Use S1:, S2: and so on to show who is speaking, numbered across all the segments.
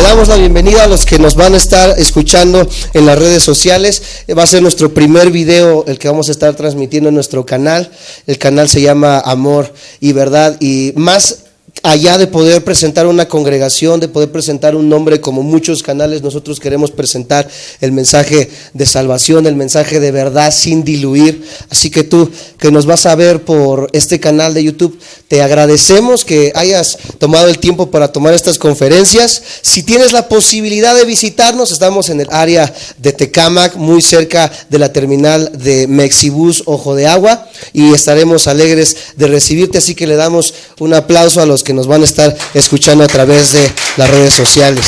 S1: damos la bienvenida a los que nos van a estar escuchando en las redes sociales. Va a ser nuestro primer video el que vamos a estar transmitiendo en nuestro canal. El canal se llama Amor y Verdad, y más allá de poder presentar una congregación, de poder presentar un nombre como muchos canales, nosotros queremos presentar el mensaje de salvación, el mensaje de verdad sin diluir. Así que tú que nos vas a ver por este canal de YouTube, te agradecemos que hayas tomado el tiempo para tomar estas conferencias. Si tienes la posibilidad de visitarnos, estamos en el área de Tecámac, muy cerca de la terminal de Mexibus Ojo de Agua, y estaremos alegres de recibirte. Así que le damos un aplauso a los que nos van a estar escuchando a través de las redes sociales.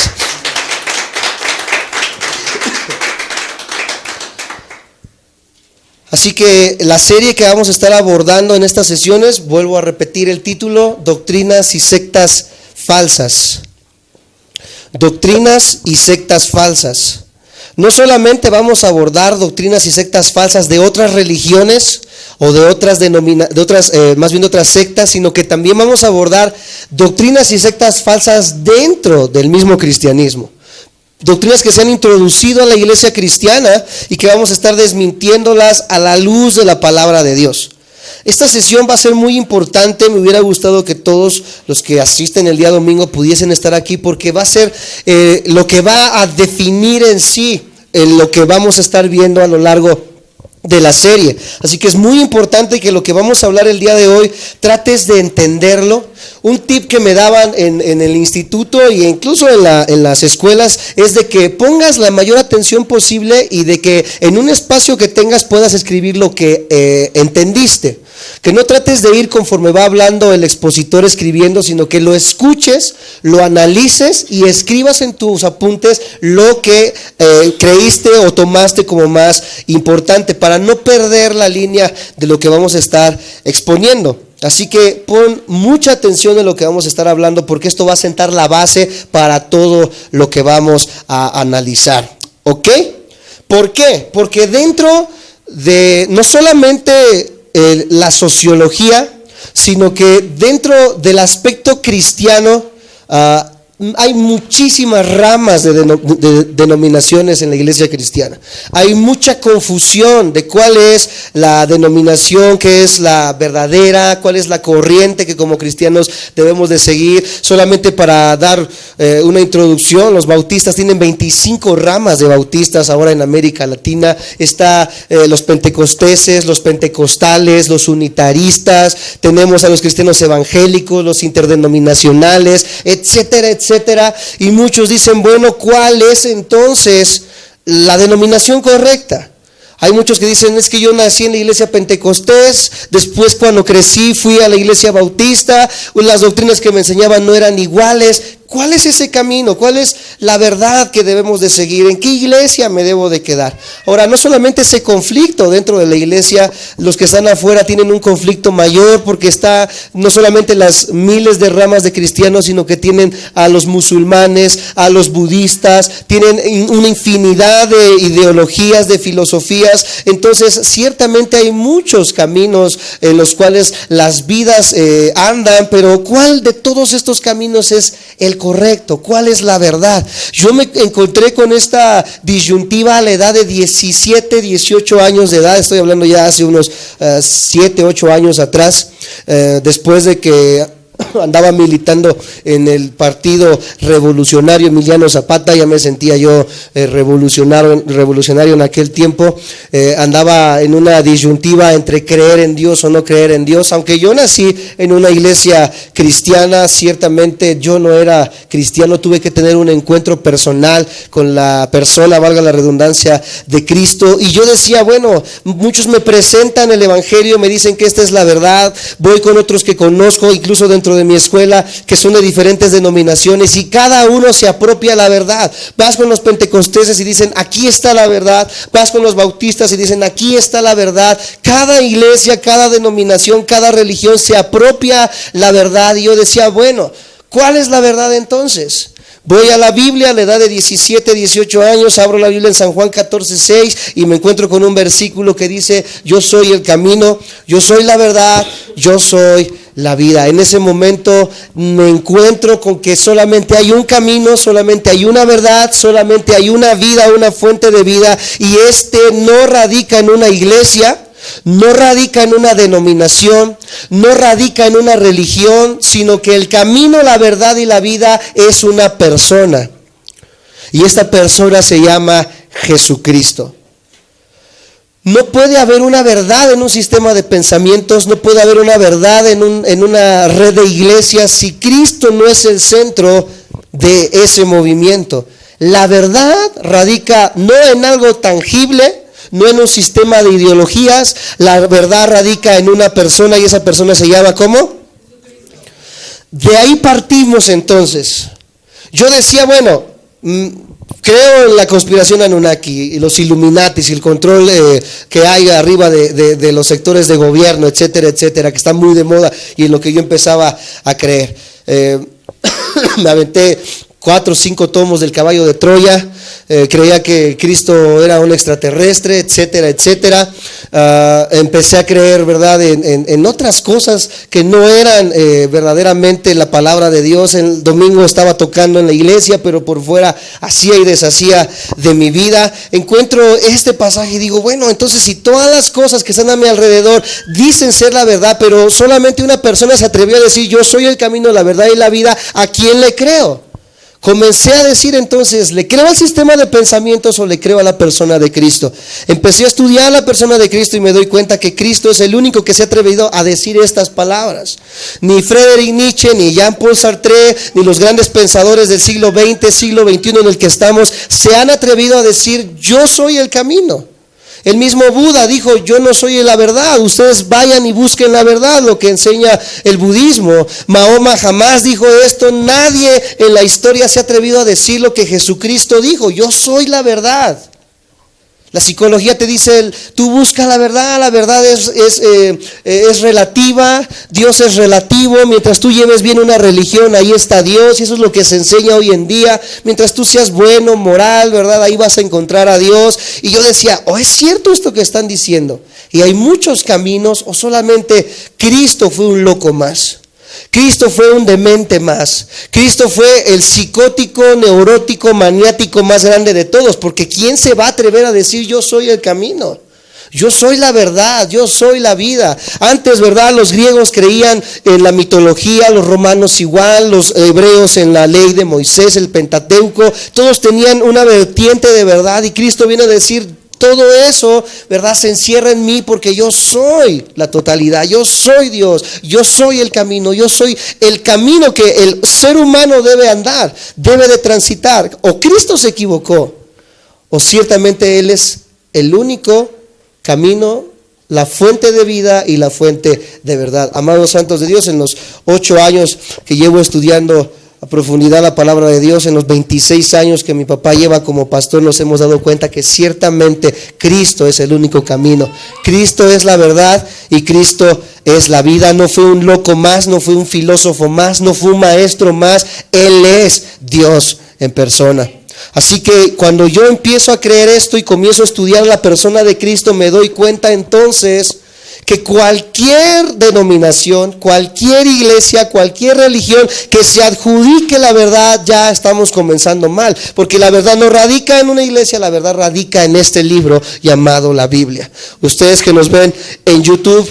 S1: Así que la serie que vamos a estar abordando en estas sesiones, vuelvo a repetir el título: Doctrinas y sectas falsas. Doctrinas y sectas falsas. No solamente vamos a abordar doctrinas y sectas falsas de otras religiones o de otras sectas, sino que también vamos a abordar doctrinas y sectas falsas dentro del mismo cristianismo. Doctrinas que se han introducido a la iglesia cristiana y que vamos a estar desmintiéndolas a la luz de la palabra de Dios. Esta sesión va a ser muy importante. Me hubiera gustado que todos los que asisten el día domingo pudiesen estar aquí, porque va a ser lo que va a definir en sí lo que vamos a estar viendo a lo largo de la serie. Así que es muy importante que lo que vamos a hablar el día de hoy trates de entenderlo. Un tip que me daban en el instituto e incluso en las escuelas es de que pongas la mayor atención posible y de que en un espacio que tengas puedas escribir lo que entendiste. Que no trates de ir conforme va hablando el expositor escribiendo, sino que lo escuches, lo analices y escribas en tus apuntes lo que creíste o tomaste como más importante, para no perder la línea de lo que vamos a estar exponiendo. Así que pon mucha atención en lo que vamos a estar hablando, porque esto va a sentar la base para todo lo que vamos a analizar. ¿Ok? ¿Por qué? Porque dentro de no solamente la sociología, sino que dentro del aspecto cristiano hay muchísimas ramas de denominaciones en la iglesia cristiana. Hay mucha confusión de cuál es la denominación que es la verdadera, cuál es la corriente que como cristianos debemos de seguir. Solamente para dar una introducción, los bautistas tienen 25 ramas de bautistas ahora en América Latina. Está los pentecosteses, los pentecostales, los unitaristas, tenemos a los cristianos evangélicos, los interdenominacionales, etcétera, etcétera. Y muchos dicen, bueno, ¿cuál es entonces la denominación correcta? Hay muchos que dicen, es que yo nací en la iglesia pentecostés, después cuando crecí fui a la iglesia bautista, las doctrinas que me enseñaban no eran iguales. ¿Cuál es ese camino? ¿Cuál es la verdad que debemos de seguir? ¿En qué iglesia me debo de quedar? Ahora, no solamente ese conflicto dentro de la iglesia, los que están afuera tienen un conflicto mayor, porque está no solamente las miles de ramas de cristianos, sino que tienen a los musulmanes, a los budistas, tienen una infinidad de ideologías, de filosofías. Entonces, ciertamente hay muchos caminos en los cuales las vidas andan, pero ¿cuál de todos estos caminos es el correcto? ¿Cuál es la verdad? Yo me encontré con esta disyuntiva a la edad de 17, 18 años de edad. Estoy hablando ya hace unos 7, 8 años atrás, después de que andaba militando en el partido revolucionario Emiliano Zapata. Ya me sentía yo revolucionario en aquel tiempo. Andaba en una disyuntiva entre creer en Dios o no creer en Dios. Aunque yo nací en una iglesia cristiana, ciertamente yo no era cristiano. Tuve que tener un encuentro personal con la persona, valga la redundancia, de Cristo. Y yo decía, bueno, muchos me presentan el evangelio, me dicen que esta es la verdad. Voy con otros que conozco, incluso dentro de mi escuela, que son de diferentes denominaciones, y cada uno se apropia la verdad. Vas con los pentecosteses y dicen, aquí está la verdad. Vas con los bautistas y dicen, aquí está la verdad. Cada iglesia, cada denominación, cada religión se apropia la verdad. Y yo decía, bueno, ¿cuál es la verdad entonces? Voy a la Biblia a la edad de 17, 18 años, abro la Biblia en San Juan 14:6 y me encuentro con un versículo que dice, yo soy el camino, yo soy la verdad, yo soy la vida. En ese momento me encuentro con que solamente hay un camino, solamente hay una verdad, solamente hay una vida, una fuente de vida, y no radica en una iglesia, no radica en una denominación, no radica en una religión, sino que el camino, la verdad y la vida es una persona. Y esta persona se llama Jesucristo. No puede haber una verdad en un sistema de pensamientos, no puede haber una verdad en una red de iglesias si Cristo no es el centro de ese movimiento. La verdad radica no en algo tangible, no en un sistema de ideologías, la verdad radica en una persona y esa persona se llama ¿cómo? De ahí partimos entonces. Yo decía, bueno, creo en la conspiración Anunnaki y los Illuminatis y el control que hay arriba de los sectores de gobierno, etcétera, etcétera, que está muy de moda y en lo que yo empezaba a creer. Me aventé 4 o 5 tomos del Caballo de Troya, creía que Cristo era un extraterrestre, etcétera, etcétera. Empecé a creer, ¿verdad?, en otras cosas que no eran verdaderamente la palabra de Dios. El domingo estaba tocando en la iglesia, pero por fuera hacía y deshacía de mi vida. Encuentro este pasaje y digo, bueno, entonces si todas las cosas que están a mi alrededor dicen ser la verdad, pero solamente una persona se atrevió a decir, yo soy el camino, la verdad y la vida, ¿a quién le creo? Comencé a decir entonces, ¿le creo al sistema de pensamientos o le creo a la persona de Cristo? Empecé a estudiar la persona de Cristo y me doy cuenta que Cristo es el único que se ha atrevido a decir estas palabras. Ni Friedrich Nietzsche, ni Jean-Paul Sartre, ni los grandes pensadores del siglo XX, siglo XXI en el que estamos, se han atrevido a decir, yo soy el camino. El mismo Buda dijo, yo no soy la verdad, ustedes vayan y busquen la verdad, lo que enseña el budismo. Mahoma jamás dijo esto, nadie en la historia se ha atrevido a decir lo que Jesucristo dijo, yo soy la verdad. La psicología te dice, tú busca la verdad es relativa, Dios es relativo, mientras tú lleves bien una religión, ahí está Dios, y eso es lo que se enseña hoy en día, mientras tú seas bueno, moral, ¿verdad? Ahí vas a encontrar a Dios. Y yo decía, ¿es cierto esto que están diciendo? Y hay muchos caminos, o solamente Cristo fue un loco más. Cristo fue un demente más. Cristo fue el psicótico, neurótico, maniático más grande de todos. Porque ¿quién se va a atrever a decir yo soy el camino? Yo soy la verdad, yo soy la vida. Antes, ¿verdad? Los griegos creían en la mitología, los romanos igual, los hebreos en la ley de Moisés, el Pentateuco. Todos tenían una vertiente de verdad y Cristo viene a decir, todo eso, ¿verdad?, se encierra en mí porque yo soy la totalidad, yo soy Dios, yo soy el camino, yo soy el camino que el ser humano debe andar, debe de transitar. O Cristo se equivocó, o ciertamente Él es el único camino, la fuente de vida y la fuente de verdad. Amados santos de Dios, en los 8 años que llevo estudiando a profundidad la palabra de Dios, en los 26 años que mi papá lleva como pastor, nos hemos dado cuenta que ciertamente Cristo es el único camino. Cristo es la verdad y Cristo es la vida. No fue un loco más, no fue un filósofo más, no fue un maestro más. Él es Dios en persona. Así que cuando yo empiezo a creer esto y comienzo a estudiar la persona de Cristo, me doy cuenta entonces que cualquier denominación, cualquier iglesia, cualquier religión que se adjudique la verdad, ya estamos comenzando mal, porque la verdad no radica en una iglesia, la verdad radica en este libro llamado la Biblia. Ustedes que nos ven en YouTube,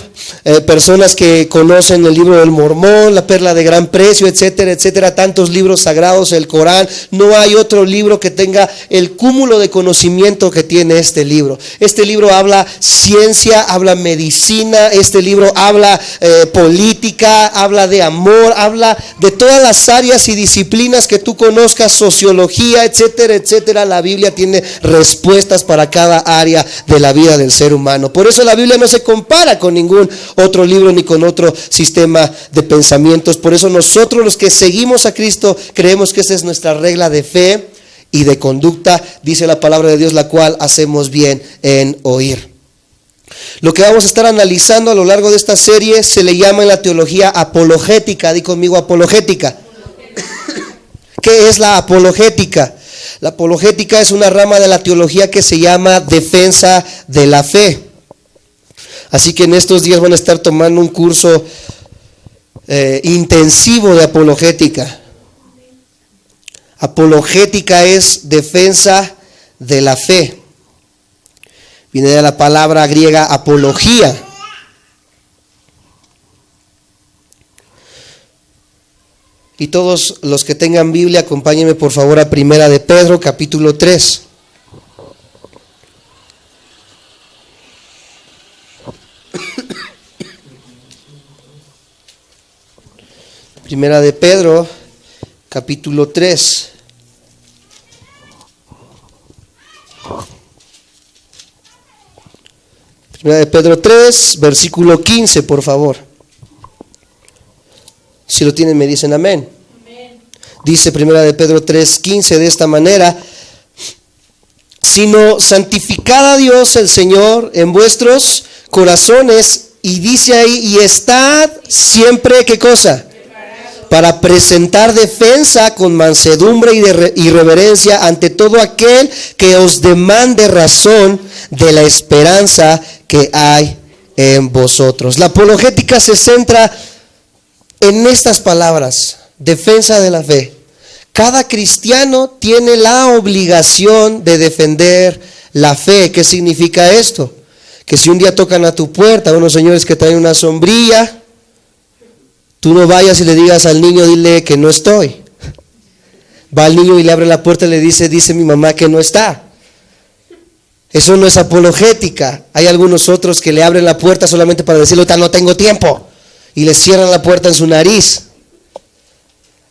S1: personas que conocen el libro del Mormón, la Perla de Gran Precio, etcétera, etcétera, tantos libros sagrados, el Corán, no hay otro libro que tenga el cúmulo de conocimiento que tiene este libro. Este libro habla ciencia, habla medicina, este libro habla política, habla de amor, habla de todas las áreas y disciplinas que tú conozcas, sociología, etcétera, etcétera. La Biblia tiene respuestas para cada área de la vida del ser humano. Por eso la Biblia no se compara con ningún otro libro ni con otro sistema de pensamientos. Por eso nosotros los que seguimos a Cristo creemos que esa es nuestra regla de fe y de conducta, dice la palabra de Dios, la cual hacemos bien en oír. Lo que vamos a estar analizando a lo largo de esta serie se le llama en la teología apologética. Di conmigo, apologética. ¿Qué es la apologética? La apologética es una rama de la teología que se llama defensa de la fe. Así que en estos días van a estar tomando un curso intensivo de apologética. Apologética es defensa de la fe. Viene de la palabra griega apología. Y todos los que tengan Biblia, acompáñenme por favor a Primera de Pedro, capítulo 3. Primera de Pedro, capítulo 3. Primera de Pedro 3, versículo 15, por favor. Si lo tienen, me dicen amén. Amén. Dice Primera de Pedro 3:15 de esta manera: sino santificad a Dios el Señor en vuestros corazones, y dice ahí, y estad siempre, ¿qué cosa? Para presentar defensa con mansedumbre y reverencia ante todo aquel que os demande razón de la esperanza que hay en vosotros. La apologética se centra en estas palabras: defensa de la fe. Cada cristiano tiene la obligación de defender la fe. ¿Qué significa esto? Que si un día tocan a tu puerta unos señores que traen una sombrilla, tú no vayas y le digas al niño, dile que no estoy. Va al niño y le abre la puerta y le dice mi mamá que no está. Eso no es apologética. Hay algunos otros que le abren la puerta solamente para decirle, ahorita no tengo tiempo, y le cierran la puerta en su nariz.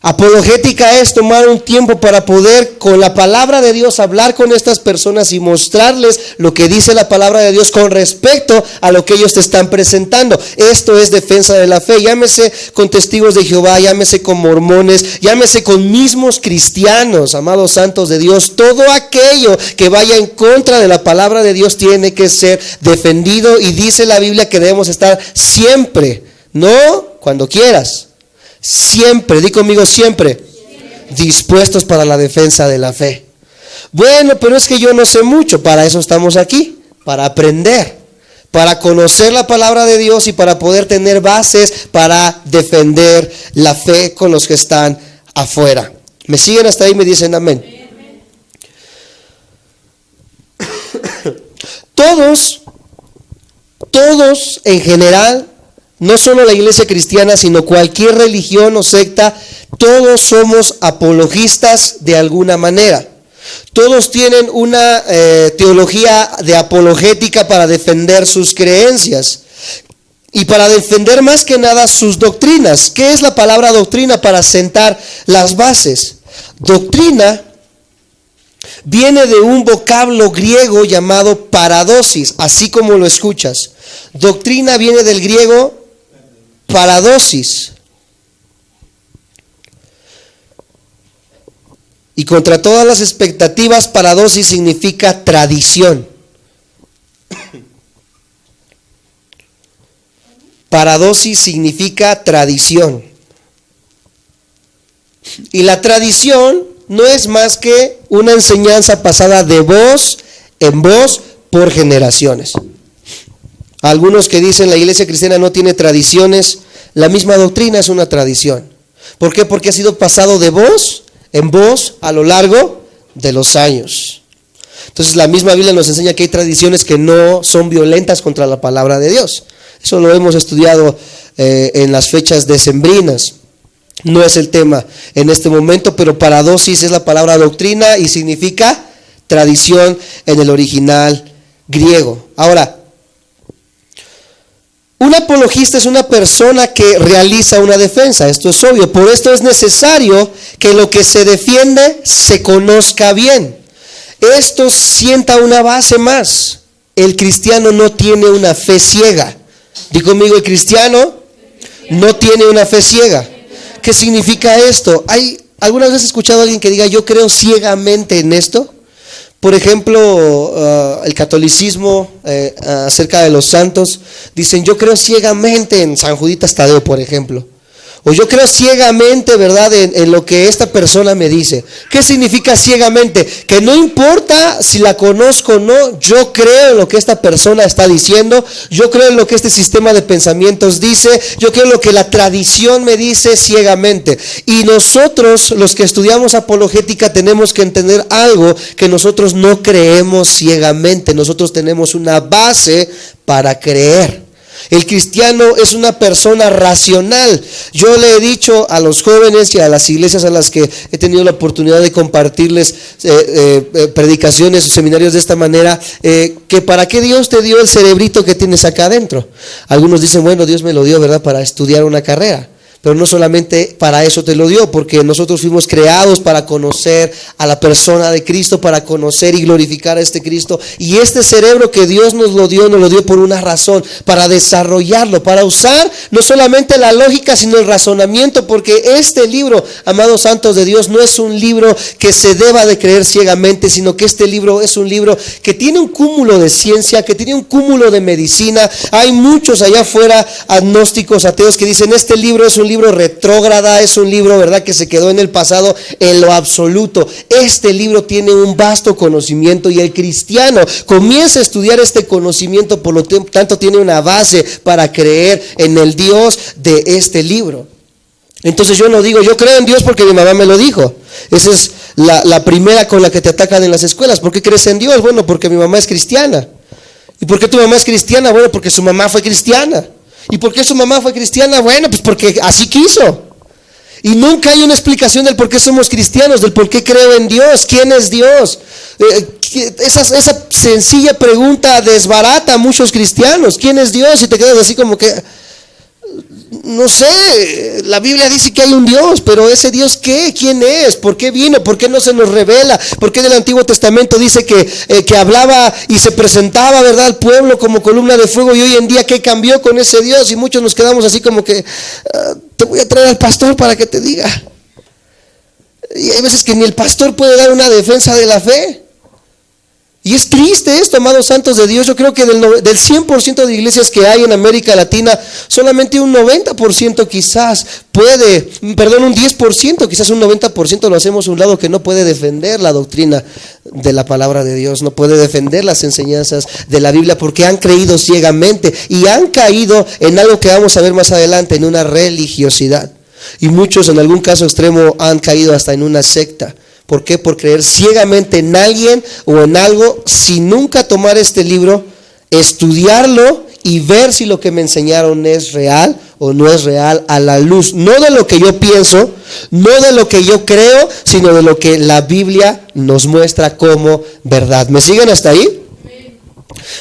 S1: Apologética es tomar un tiempo para poder con la palabra de Dios hablar con estas personas y mostrarles lo que dice la palabra de Dios con respecto a lo que ellos te están presentando. Esto es defensa de la fe. Llámese con testigos de Jehová, llámese con mormones, llámese con mismos cristianos, amados santos de Dios. Todo aquello que vaya en contra de la palabra de Dios tiene que ser defendido, y dice la Biblia que debemos estar siempre, no cuando quieras, siempre, di conmigo siempre, dispuestos para la defensa de la fe. Bueno, pero es que yo no sé mucho. Para eso estamos aquí, para aprender, para conocer la palabra de Dios y para poder tener bases para defender la fe con los que están afuera. ¿Me siguen hasta ahí? Me dicen amén. Todos en general, no solo la iglesia cristiana, sino cualquier religión o secta, todos somos apologistas de alguna manera. Todos tienen una teología de apologética para defender sus creencias y para defender más que nada sus doctrinas. ¿Qué es la palabra doctrina? Para sentar las bases. Doctrina viene de un vocablo griego llamado paradosis, así como lo escuchas. Doctrina viene del griego paradosis. Y contra todas las expectativas, paradosis significa tradición. Paradosis significa tradición. Y la tradición no es más que una enseñanza pasada de voz en voz por generaciones. Algunos que dicen la iglesia cristiana no tiene tradiciones, la misma doctrina es una tradición. ¿Por qué? Porque ha sido pasado de voz en voz a lo largo de los años. Entonces la misma Biblia nos enseña que hay tradiciones que no son violentas contra la palabra de Dios. Eso lo hemos estudiado en las fechas decembrinas. No es el tema en este momento, pero paradosis es la palabra doctrina y significa tradición en el original griego. Ahora, un apologista es una persona que realiza una defensa, esto es obvio. Por esto es necesario que lo que se defiende se conozca bien. Esto sienta una base más. El cristiano no tiene una fe ciega. Di conmigo, el cristiano no tiene una fe ciega. ¿Qué significa esto? ¿Algunas veces he escuchado a alguien que diga, yo creo ciegamente en esto? Por ejemplo, el catolicismo acerca de los santos, dicen, yo creo ciegamente en San Juditas Tadeo, por ejemplo. O yo creo ciegamente, ¿verdad?, en lo que esta persona me dice. ¿Qué significa ciegamente? Que no importa si la conozco o no, yo creo en lo que esta persona está diciendo, yo creo en lo que este sistema de pensamientos dice, yo creo en lo que la tradición me dice ciegamente. Y nosotros, los que estudiamos apologética, tenemos que entender algo, que nosotros no creemos ciegamente, nosotros tenemos una base para creer. El cristiano es una persona racional. Yo le he dicho a los jóvenes y a las iglesias a las que he tenido la oportunidad de compartirles predicaciones o seminarios de esta manera, que para qué Dios te dio el cerebrito que tienes acá adentro. Algunos dicen, bueno, Dios me lo dio, ¿verdad?, para estudiar una carrera. Pero no solamente para eso te lo dio, porque nosotros fuimos creados para conocer a la persona de Cristo, para conocer y glorificar a este Cristo. Y este cerebro que Dios nos lo dio por una razón, para desarrollarlo, para usar no solamente la lógica, sino el razonamiento, porque este libro, amados santos de Dios, no es un libro que se deba de creer ciegamente, sino que este libro es un libro que tiene un cúmulo de ciencia, que tiene un cúmulo de medicina. Hay muchos allá afuera, agnósticos, ateos, que dicen, este libro es un libro retrógrada, es un libro, ¿verdad?, que se quedó en el pasado en lo absoluto. Este libro tiene un vasto conocimiento y el cristiano comienza a estudiar este conocimiento, por lo tanto tiene una base para creer en el Dios de este libro. Entonces yo no digo, yo creo en Dios porque mi mamá me lo dijo. Esa es la primera con la que te atacan en las escuelas. ¿Por qué crees en Dios? Bueno, porque mi mamá es cristiana. ¿Y por qué tu mamá es cristiana? Bueno, porque su mamá fue cristiana. ¿Y por qué su mamá fue cristiana? Bueno, pues porque así quiso. Y nunca hay una explicación del por qué somos cristianos, del por qué creo en Dios, quién es Dios. Esa sencilla pregunta desbarata a muchos cristianos. ¿Quién es Dios? Y te quedas así como que, no sé, la Biblia dice que hay un Dios, pero ese Dios ¿qué? ¿Quién es? ¿Por qué vino? ¿Por qué no se nos revela? ¿Por qué en el Antiguo Testamento dice que hablaba y se presentaba, ¿verdad?, al pueblo como columna de fuego, y hoy en día qué cambió con ese Dios? Y muchos nos quedamos así como que, te voy a traer al pastor para que te diga. Y hay veces que ni el pastor puede dar una defensa de la fe. Y es triste esto, amados santos de Dios. Yo creo que del 100% de iglesias que hay en América Latina, solamente un 90% quizás puede, un 10%, quizás un 90% lo hacemos a un lado, que no puede defender la doctrina de la palabra de Dios, no puede defender las enseñanzas de la Biblia, porque han creído ciegamente y han caído en algo que vamos a ver más adelante, en una religiosidad. Y muchos, en algún caso extremo, han caído hasta en una secta. ¿Por qué? Por creer ciegamente en alguien o en algo, sin nunca tomar este libro, estudiarlo y ver si lo que me enseñaron es real o no es real, a la luz, no de lo que yo pienso, no de lo que yo creo, sino de lo que la Biblia nos muestra como verdad. ¿Me siguen hasta ahí?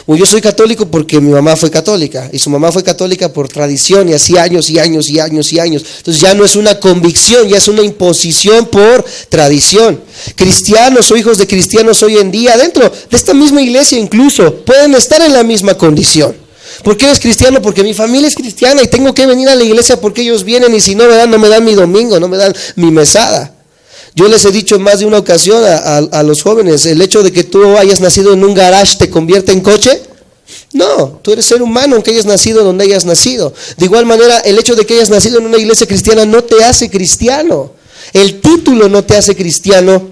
S1: Yo soy católico porque mi mamá fue católica, y su mamá fue católica por tradición, y así años y años y años y años. Entonces ya no es una convicción, ya es una imposición por tradición. Cristianos o hijos de cristianos hoy en día, dentro de esta misma iglesia incluso, pueden estar en la misma condición. ¿Por qué eres cristiano? Porque mi familia es cristiana y tengo que venir a la iglesia porque ellos vienen, y si no, ¿verdad?, no me dan mi domingo, no me dan mi mesada. Yo les he dicho en más de una ocasión a los jóvenes, el hecho de que tú hayas nacido en un garage te convierte en coche. No, tú eres ser humano aunque hayas nacido donde hayas nacido. De igual manera, el hecho de que hayas nacido en una iglesia cristiana no te hace cristiano. El título no te hace cristiano.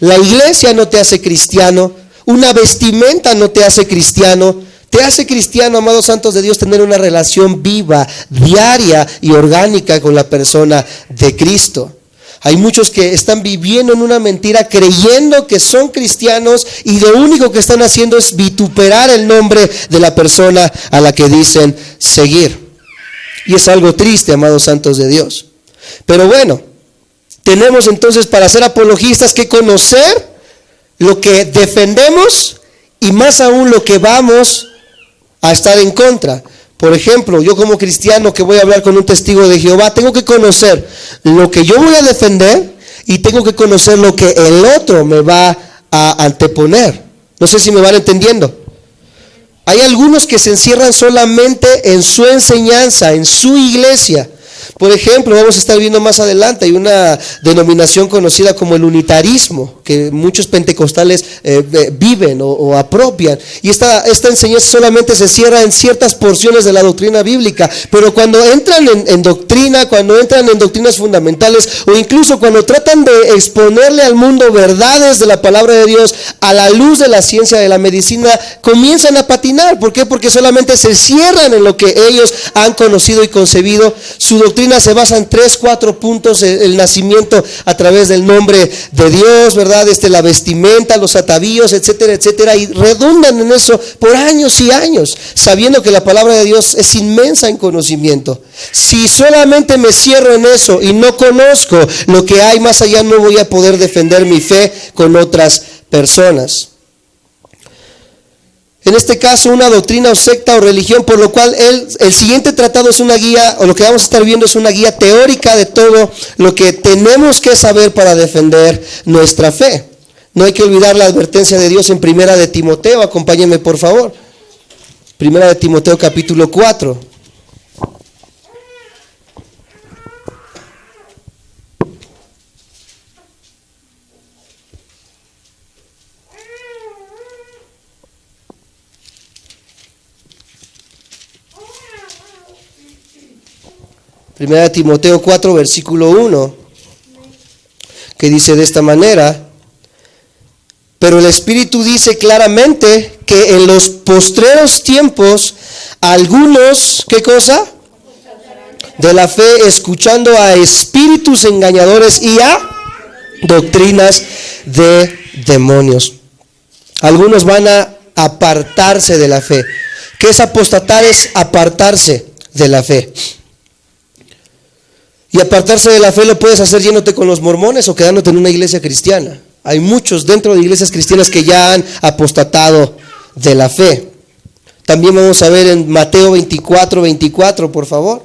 S1: La iglesia no te hace cristiano. Una vestimenta no te hace cristiano. Te hace cristiano, amados santos de Dios, tener una relación viva, diaria y orgánica con la persona de Cristo. Hay muchos que están viviendo en una mentira, creyendo que son cristianos, y lo único que están haciendo es vituperar el nombre de la persona a la que dicen seguir. Y es algo triste, amados santos de Dios. Pero bueno, tenemos entonces, para ser apologistas, que conocer lo que defendemos y más aún lo que vamos a estar en contra. Por ejemplo, yo como cristiano que voy a hablar con un testigo de Jehová, tengo que conocer lo que yo voy a defender y tengo que conocer lo que el otro me va a anteponer. No sé si me van entendiendo. Hay algunos que se encierran solamente en su enseñanza, en su iglesia, Por ejemplo, vamos a estar viendo más adelante, hay una denominación conocida como el unitarismo, que muchos pentecostales viven o apropian. Y esta enseñanza solamente se cierra en ciertas porciones de la doctrina bíblica, pero cuando entran en doctrina, cuando entran en doctrinas fundamentales, o incluso cuando tratan de exponerle al mundo verdades de la palabra de Dios a la luz de la ciencia de la medicina, comienzan a patinar. ¿Por qué? Porque solamente se cierran en lo que ellos han conocido y concebido. Su doctrina se basa en 3-4 puntos: el nacimiento a través del nombre de Dios, ¿verdad? La vestimenta, los atavíos, etcétera, etcétera, y redundan en eso por años y años, sabiendo que la palabra de Dios es inmensa en conocimiento. Si solamente me cierro en eso y no conozco lo que hay más allá, no voy a poder defender mi fe con otras personas. En este caso, una doctrina o secta o religión, por lo cual el siguiente tratado es una guía, o lo que vamos a estar viendo es una guía teórica de todo lo que tenemos que saber para defender nuestra fe. No hay que olvidar la advertencia de Dios en Primera de Timoteo. Acompáñenme, por favor. Primera de Timoteo, capítulo 4. Primera de Timoteo 4, versículo 1, que dice de esta manera: pero el Espíritu dice claramente que en los postreros tiempos algunos, ¿qué cosa? De la fe, escuchando a espíritus engañadores y a doctrinas de demonios. Algunos van a apartarse de la fe. ¿Qué es apostatar? Es apartarse de la fe. Y apartarse de la fe lo puedes hacer yéndote con los mormones o quedándote en una iglesia cristiana. Hay muchos dentro de iglesias cristianas que ya han apostatado de la fe. También vamos a ver en Mateo 24, por favor.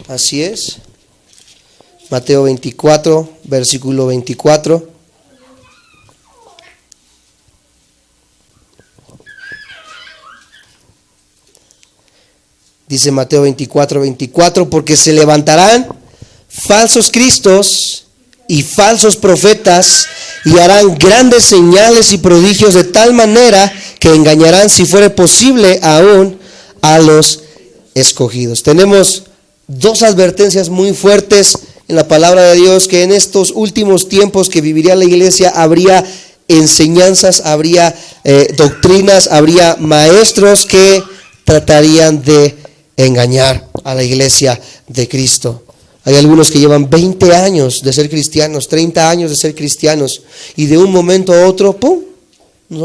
S1: Así es. Mateo 24, versículo 24. Dice Mateo 24, porque se levantarán falsos cristos y falsos profetas y harán grandes señales y prodigios de tal manera que engañarán, si fuere posible, aún a los escogidos. Tenemos dos advertencias muy fuertes en la palabra de Dios, que en estos últimos tiempos que viviría la iglesia habría enseñanzas, habría doctrinas, habría maestros que tratarían de engañar a la iglesia de Cristo. Hay algunos que llevan 20 años de ser cristianos, 30 años de ser cristianos, y de un momento a otro, ¡pum!,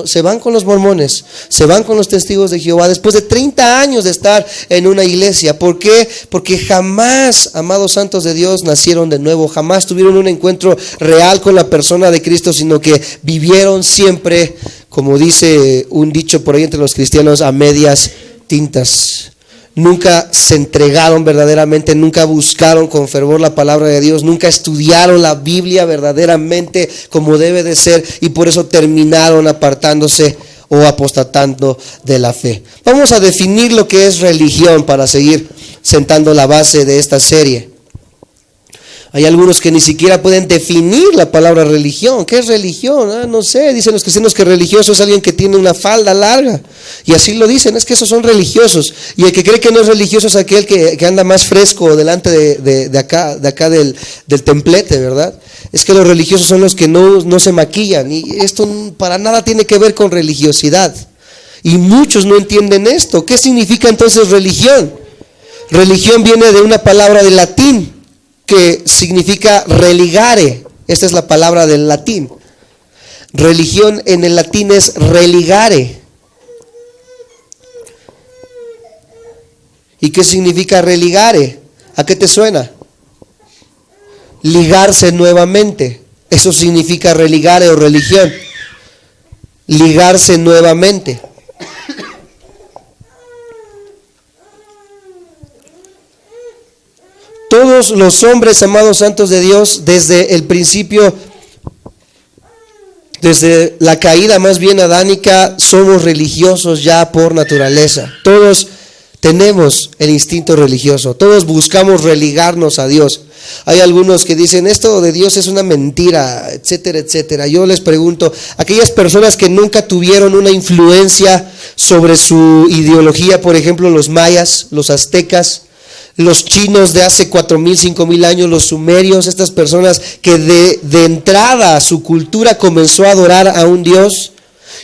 S1: se van con los mormones, se van con los testigos de Jehová, después de 30 años de estar en una iglesia. ¿Por qué? Porque jamás, amados santos de Dios, nacieron de nuevo, jamás tuvieron un encuentro real con la persona de Cristo, sino que vivieron siempre, como dice un dicho por ahí entre los cristianos, a medias tintas. Nunca se entregaron verdaderamente, nunca buscaron con fervor la palabra de Dios, nunca estudiaron la Biblia verdaderamente como debe de ser, y por eso terminaron apartándose o apostatando de la fe. Vamos a definir lo que es religión para seguir sentando la base de esta serie. Hay algunos que ni siquiera pueden definir la palabra religión. ¿Qué es religión? No sé, dicen los cristianos que religioso es alguien que tiene una falda larga. Y así lo dicen, es que esos son religiosos. Y el que cree que no es religioso es aquel que anda más fresco delante de acá del templete, ¿verdad? Es que los religiosos son los que no se maquillan. Y esto para nada tiene que ver con religiosidad. Y muchos no entienden esto. ¿Qué significa entonces religión? Religión viene de una palabra del latín que significa religare. Esta es la palabra del latín. Religión en el latín es religare. ¿Y qué significa religare? ¿A qué te suena? Ligarse nuevamente. Eso significa religare o religión. Ligarse nuevamente. Todos los hombres, amados santos de Dios, desde el principio Desde la caída más bien adánica somos religiosos ya por naturaleza. Todos tenemos el instinto religioso, todos buscamos religarnos a Dios. Hay algunos que dicen esto de Dios es una mentira, etcétera, etcétera. Yo les pregunto, aquellas personas que nunca tuvieron una influencia sobre su ideología, por ejemplo los mayas, los aztecas, los chinos de hace 4,000, 5,000 años, los sumerios, estas personas que de entrada su cultura comenzó a adorar a un Dios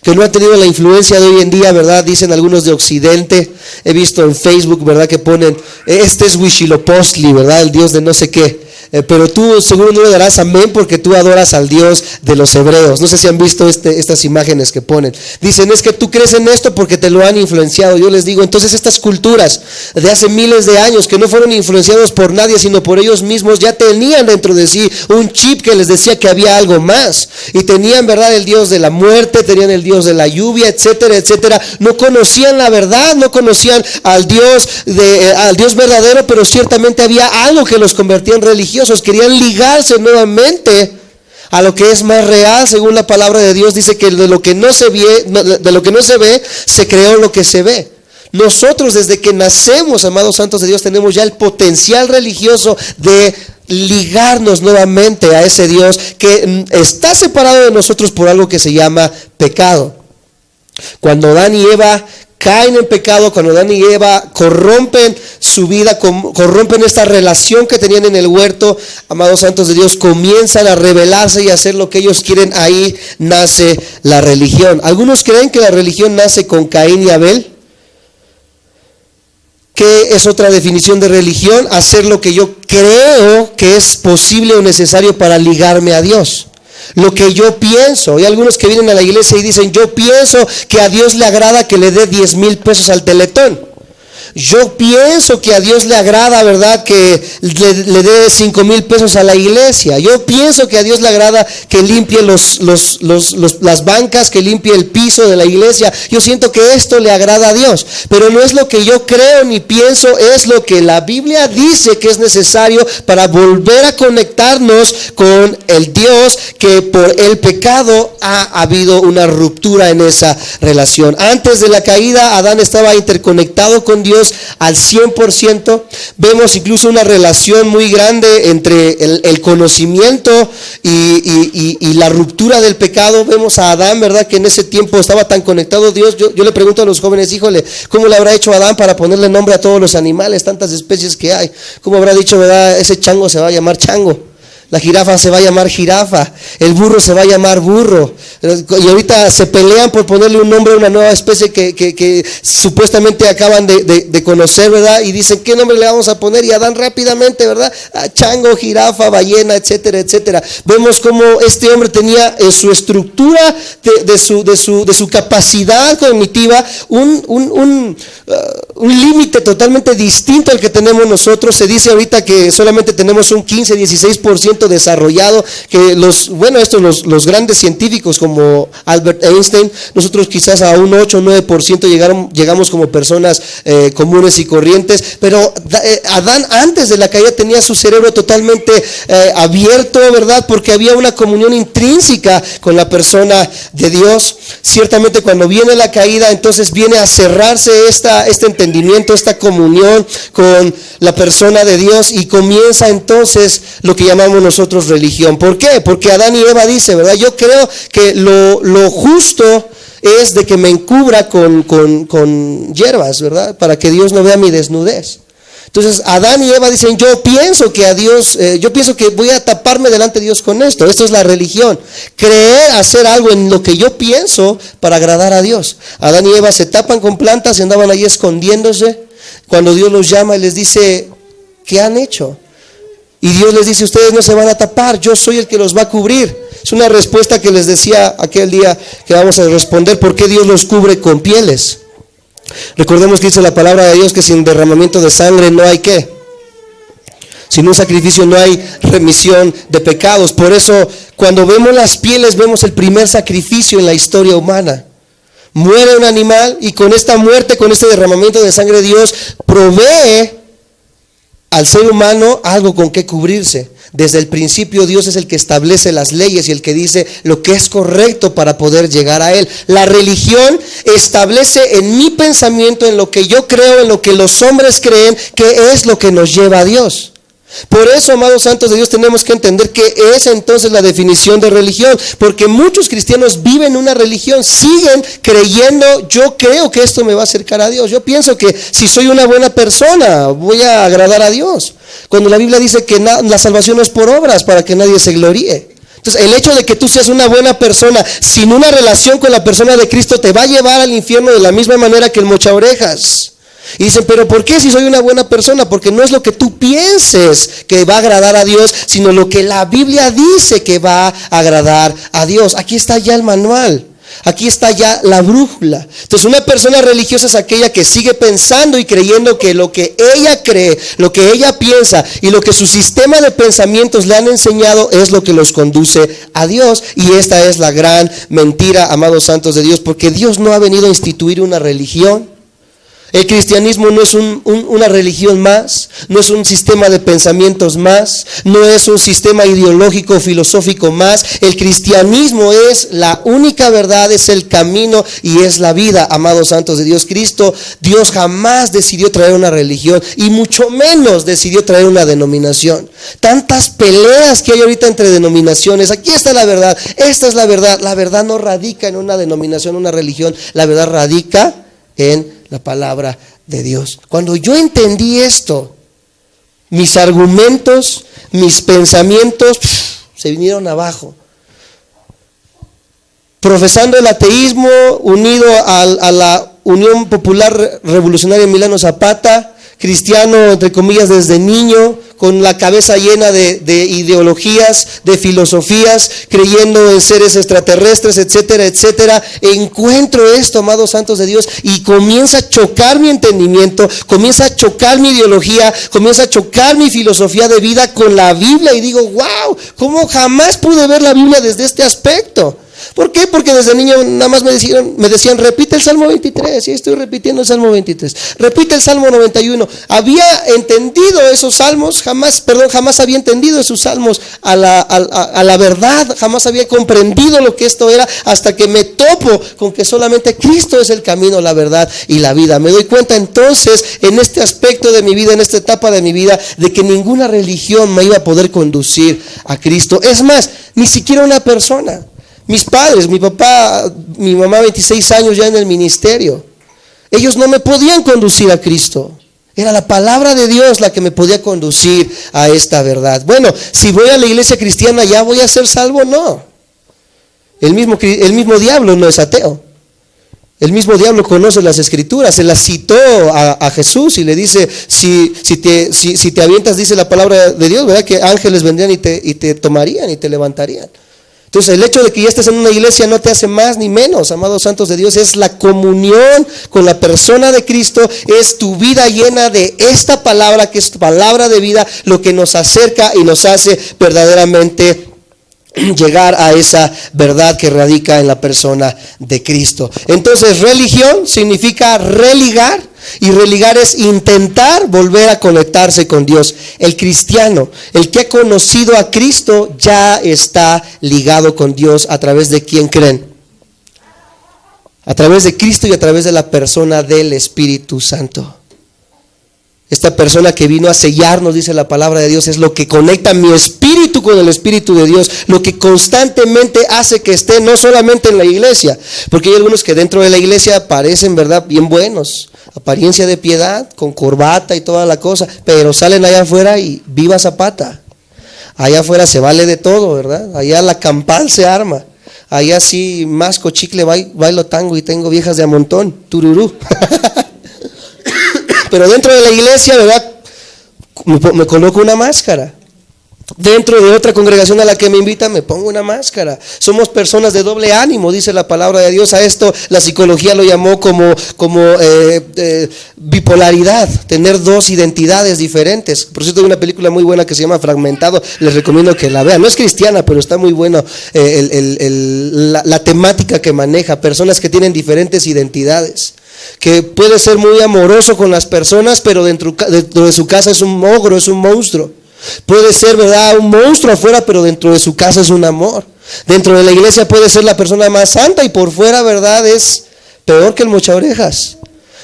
S1: que no ha tenido la influencia de hoy en día, ¿verdad? Dicen algunos de Occidente. He visto en Facebook, ¿verdad? Que ponen, este es Huitzilopochtli, ¿verdad? El Dios de no sé qué. Pero tú seguro no le darás amén porque tú adoras al Dios de los hebreos. No sé si han visto estas imágenes que ponen. Dicen, es que tú crees en esto porque te lo han influenciado. Yo les digo, entonces estas culturas de hace miles de años que no fueron influenciados por nadie sino por ellos mismos, ya tenían dentro de sí un chip que les decía que había algo más. Y tenían, ¿verdad? El Dios de la muerte, tenían el Dios de la lluvia, etcétera, etcétera. No conocían la verdad, no conocían al Dios verdadero, pero ciertamente había algo que los convertía en religiosos. Querían ligarse nuevamente a lo que es más real, según la palabra de Dios. Dice que de lo que no se ve, se creó lo que se ve. Nosotros desde que nacemos, amados santos de Dios, tenemos ya el potencial religioso de ligarnos nuevamente a ese Dios que está separado de nosotros por algo que se llama pecado. Cuando Adán y Eva caen en pecado, cuando Adán y Eva corrompen su vida, corrompen esta relación que tenían en el huerto, amados santos de Dios, comienzan a rebelarse y a hacer lo que ellos quieren. Ahí nace la religión. Algunos creen que la religión nace con Caín y Abel. ¿Qué es otra definición de religión? Hacer lo que yo creo que es posible o necesario para ligarme a Dios. Lo que yo pienso. Hay algunos que vienen a la iglesia y dicen, yo pienso que a Dios le agrada que le dé 10,000 pesos al Teletón. Yo pienso que a Dios le agrada, ¿verdad?, que le dé 5,000 pesos a la iglesia. Yo pienso que a Dios le agrada que limpie las bancas, que limpie el piso de la iglesia. Yo siento que esto le agrada a Dios. Pero no es lo que yo creo ni pienso, es lo que la Biblia dice que es necesario para volver a conectarnos con el Dios que por el pecado ha habido una ruptura en esa relación. Antes de la caída, Adán estaba interconectado con Dios al 100%. Vemos incluso una relación muy grande entre el conocimiento y la ruptura del pecado. Vemos a Adán, ¿verdad?, que en ese tiempo estaba tan conectado a Dios. Yo le pregunto a los jóvenes, híjole, ¿cómo le habrá hecho Adán para ponerle nombre a todos los animales, tantas especies que hay? ¿Cómo habrá dicho, verdad, ese chango se va a llamar chango? La jirafa se va a llamar jirafa, el burro se va a llamar burro. Y ahorita se pelean por ponerle un nombre a una nueva especie que supuestamente acaban de conocer, ¿verdad? Y dicen, ¿qué nombre le vamos a poner? Y Adán rápidamente, ¿verdad? Chango, jirafa, ballena, etcétera, etcétera. Vemos cómo este hombre tenía en su estructura de su capacidad cognitiva un límite totalmente distinto al que tenemos nosotros. Se dice ahorita que solamente tenemos un 15, 16% desarrollado, que los grandes científicos como Albert Einstein, nosotros quizás a un 8 o 9% llegamos como personas comunes y corrientes, pero Adán antes de la caída tenía su cerebro totalmente abierto, ¿verdad? Porque había una comunión intrínseca con la persona de Dios. Ciertamente cuando viene la caída, entonces viene a cerrarse este entendimiento, esta comunión con la persona de Dios, y comienza entonces lo que llamamos nosotros religión. ¿Por qué? Porque Adán y Eva dice, ¿verdad? Yo creo que lo justo es de que me encubra con hierbas, ¿verdad? Para que Dios no vea mi desnudez. Entonces Adán y Eva dicen, yo pienso que voy a taparme delante de Dios con esto. Esto es la religión. Creer, hacer algo en lo que yo pienso para agradar a Dios. Adán y Eva se tapan con plantas y andaban ahí escondiéndose. Cuando Dios los llama y les dice, ¿qué han hecho? Y Dios les dice, ustedes no se van a tapar, yo soy el que los va a cubrir. Es una respuesta que les decía aquel día que vamos a responder, ¿por qué Dios los cubre con pieles? Recordemos que dice la palabra de Dios que sin derramamiento de sangre no hay ¿qué? Sin un sacrificio no hay remisión de pecados. Por eso cuando vemos las pieles vemos el primer sacrificio en la historia humana. Muere un animal y con esta muerte, con este derramamiento de sangre, Dios provee al ser humano algo con que cubrirse. Desde el principio Dios es el que establece las leyes y el que dice lo que es correcto para poder llegar a Él. La religión establece en mi pensamiento, en lo que yo creo, en lo que los hombres creen, que es lo que nos lleva a Dios. Por eso, amados santos de Dios, tenemos que entender que es entonces la definición de religión, porque muchos cristianos viven una religión, siguen creyendo, yo creo que esto me va a acercar a Dios, yo pienso que si soy una buena persona voy a agradar a Dios, cuando la Biblia dice que la salvación no es por obras para que nadie se gloríe. Entonces, el hecho de que tú seas una buena persona sin una relación con la persona de Cristo te va a llevar al infierno de la misma manera que el mochaorejas. Y dicen, pero ¿por qué si soy una buena persona? Porque no es lo que tú pienses que va a agradar a Dios, sino lo que la Biblia dice que va a agradar a Dios. Aquí está ya el manual, aquí está ya la brújula. Entonces, una persona religiosa es aquella que sigue pensando y creyendo que lo que ella cree, lo que ella piensa y lo que su sistema de pensamientos le han enseñado es lo que los conduce a Dios. Y esta es la gran mentira, amados santos de Dios, porque Dios no ha venido a instituir una religión. El cristianismo no es una religión más, no es un sistema de pensamientos más, no es un sistema ideológico o filosófico más. El cristianismo es la única verdad, es el camino y es la vida, amados santos de Dios. Cristo, Dios jamás decidió traer una religión y mucho menos decidió traer una denominación. Tantas peleas que hay ahorita entre denominaciones, aquí está la verdad, esta es la verdad. La verdad no radica en una denominación, una religión, la verdad radica en la palabra de Dios. Cuando yo entendí esto, mis argumentos, mis pensamientos se vinieron abajo. Profesando el ateísmo, unido a la Unión Popular Revolucionaria Emiliano Zapata, cristiano entre comillas desde niño, con la cabeza llena de ideologías, de filosofías, creyendo en seres extraterrestres, etcétera, etcétera. Encuentro esto, amados santos de Dios, y comienza a chocar mi entendimiento, comienza a chocar mi ideología, comienza a chocar mi filosofía de vida con la Biblia, y digo, wow, ¿cómo jamás pude ver la Biblia desde este aspecto? ¿Por qué? Porque desde niño nada más me decían, repite el Salmo 23, y estoy repitiendo el Salmo 23, repite el Salmo 91. Había entendido esos salmos, jamás había entendido esos salmos a la verdad, jamás había comprendido lo que esto era, hasta que me topo con que solamente Cristo es el camino, la verdad y la vida. Me doy cuenta entonces, en este aspecto de mi vida, en esta etapa de mi vida, de que ninguna religión me iba a poder conducir a Cristo. Es más, ni siquiera una persona. Mis padres, mi papá, mi mamá, 26 años ya en el ministerio, ellos no me podían conducir a Cristo. Era la palabra de Dios la que me podía conducir a esta verdad. Bueno, si voy a la iglesia cristiana, ¿ya voy a ser salvo? No. El mismo diablo no es ateo. El mismo diablo conoce las escrituras, se las citó a Jesús y le dice, si te avientas, dice la palabra de Dios, ¿verdad? Que ángeles vendrían y te tomarían y te levantarían. Entonces, el hecho de que ya estés en una iglesia no te hace más ni menos, amados santos de Dios. Es la comunión con la persona de Cristo, es tu vida llena de esta palabra, que es tu palabra de vida, lo que nos acerca y nos hace verdaderamente llegar a esa verdad que radica en la persona de Cristo. Entonces, religión significa religar, y religar es intentar volver a conectarse con Dios. El cristiano, el que ha conocido a Cristo, ya está ligado con Dios. ¿A través de quién creen? A través de Cristo y a través de la persona del Espíritu Santo. Esta persona que vino a sellarnos, dice la palabra de Dios, es lo que conecta mi espíritu con el Espíritu de Dios, lo que constantemente hace que esté no solamente en la iglesia, porque hay algunos que dentro de la iglesia parecen, ¿verdad?, bien buenos, apariencia de piedad, con corbata y toda la cosa, pero salen allá afuera y viva Zapata. Allá afuera se vale de todo, ¿verdad? Allá la campal se arma. Allá sí masco chicle, bailo tango y tengo viejas de a montón, tururú. Pero dentro de la iglesia, ¿verdad?, me coloco una máscara. Dentro de otra congregación a la que me invitan, me pongo una máscara. Somos personas de doble ánimo, dice la palabra de Dios. A esto la psicología lo llamó como bipolaridad, tener dos identidades diferentes. Por cierto, hay una película muy buena que se llama Fragmentado, les recomiendo que la vean. No es cristiana, pero está muy bueno la temática que maneja. Personas que tienen diferentes identidades, que puede ser muy amoroso con las personas, pero dentro de su casa es un ogro, es un monstruo. Puede ser, ¿verdad?, un monstruo afuera, pero dentro de su casa es un amor. Dentro de la iglesia puede ser la persona más santa y por fuera, ¿verdad?, es peor que el mochaorejas.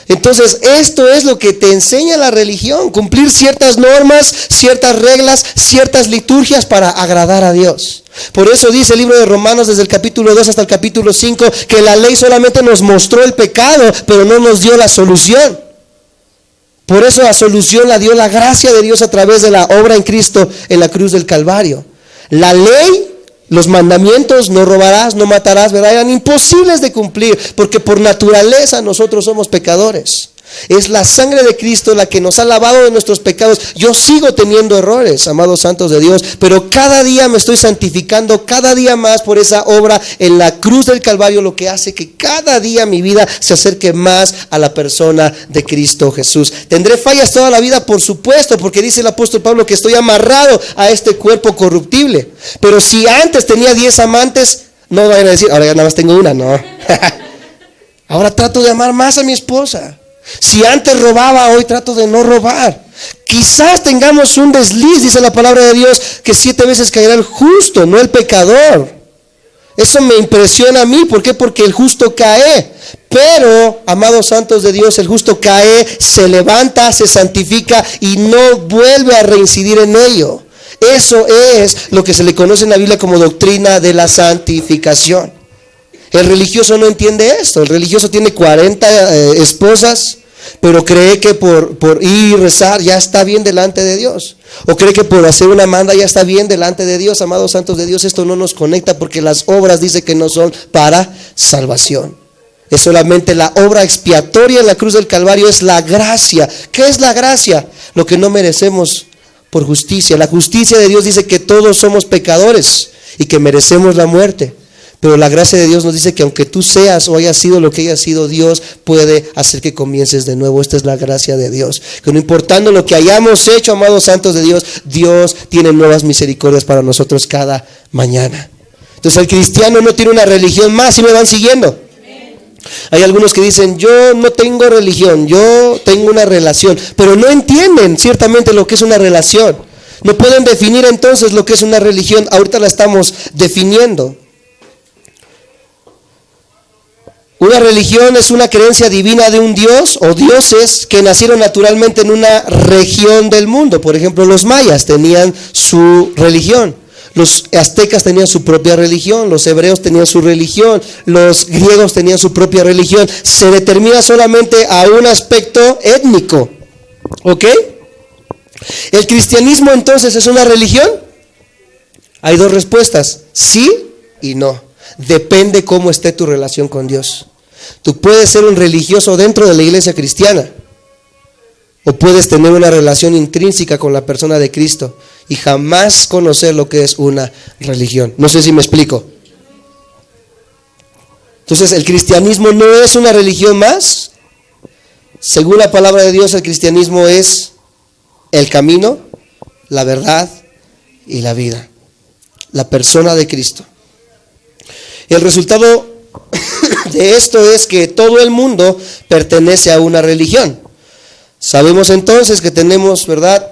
S1: Entonces, esto es lo que te enseña la religión: cumplir ciertas normas, ciertas reglas, ciertas liturgias para agradar a Dios. Por eso dice el libro de Romanos, desde el capítulo 2 hasta el capítulo 5, que la ley solamente nos mostró el pecado, pero no nos dio la solución. Por eso la solución la dio la gracia de Dios a través de la obra en Cristo en la cruz del Calvario. La ley, los mandamientos, no robarás, no matarás, ¿verdad?, eran imposibles de cumplir, porque por naturaleza nosotros somos pecadores. Es la sangre de Cristo la que nos ha lavado de nuestros pecados. Yo sigo teniendo errores, amados santos de Dios, pero cada día me estoy santificando, cada día más por esa obra en la cruz del Calvario, lo que hace que cada día mi vida se acerque más a la persona de Cristo Jesús. ¿Tendré fallas toda la vida? Por supuesto, porque dice el apóstol Pablo que estoy amarrado a este cuerpo corruptible. Pero si antes tenía 10 amantes, no vayan a decir, ahora ya nada más tengo una, no. Ahora trato de amar más a mi esposa. Si antes robaba, hoy trato de no robar. Quizás tengamos un desliz, dice la palabra de Dios, que 7 veces caerá el justo, no el pecador. Eso me impresiona a mí. ¿Por qué? Porque el justo cae. Pero, amados santos de Dios, el justo cae, se levanta, se santifica y no vuelve a reincidir en ello. Eso es lo que se le conoce en la Biblia como doctrina de la santificación. El religioso no entiende esto. El religioso tiene 40 esposas, pero cree que por ir y rezar ya está bien delante de Dios. O cree que por hacer una manda ya está bien delante de Dios. Amados santos de Dios, esto no nos conecta, porque las obras dice que no son para salvación. Es solamente la obra expiatoria en la cruz del Calvario, es la gracia. ¿Qué es la gracia? Lo que no merecemos por justicia. La justicia de Dios dice que todos somos pecadores y que merecemos la muerte. Pero la gracia de Dios nos dice que aunque tú seas o hayas sido lo que hayas sido, Dios puede hacer que comiences de nuevo. Esta es la gracia de Dios. Que no importando lo que hayamos hecho, amados santos de Dios, Dios tiene nuevas misericordias para nosotros cada mañana. Entonces el cristiano no tiene una religión más, y me van siguiendo. Hay algunos que dicen, yo no tengo religión, yo tengo una relación, pero no entienden ciertamente lo que es una relación. No pueden definir entonces lo que es una religión. Ahorita la estamos definiendo. Una religión es una creencia divina de un dios o dioses que nacieron naturalmente en una región del mundo. Por ejemplo, los mayas tenían su religión, los aztecas tenían su propia religión, los hebreos tenían su religión, los griegos tenían su propia religión. Se determina solamente a un aspecto étnico, ¿ok? ¿El cristianismo entonces es una religión? Hay dos respuestas, sí y no. Depende cómo esté tu relación con Dios. Tú puedes ser un religioso dentro de la iglesia cristiana, o puedes tener una relación intrínseca con la persona de Cristo y jamás conocer lo que es una religión. No sé si me explico. Entonces, ¿el cristianismo no es una religión más? Según la palabra de Dios, el cristianismo es el camino, la verdad y la vida. La persona de Cristo. El resultado de esto es que todo el mundo pertenece a una religión. Sabemos entonces que tenemos, ¿verdad?,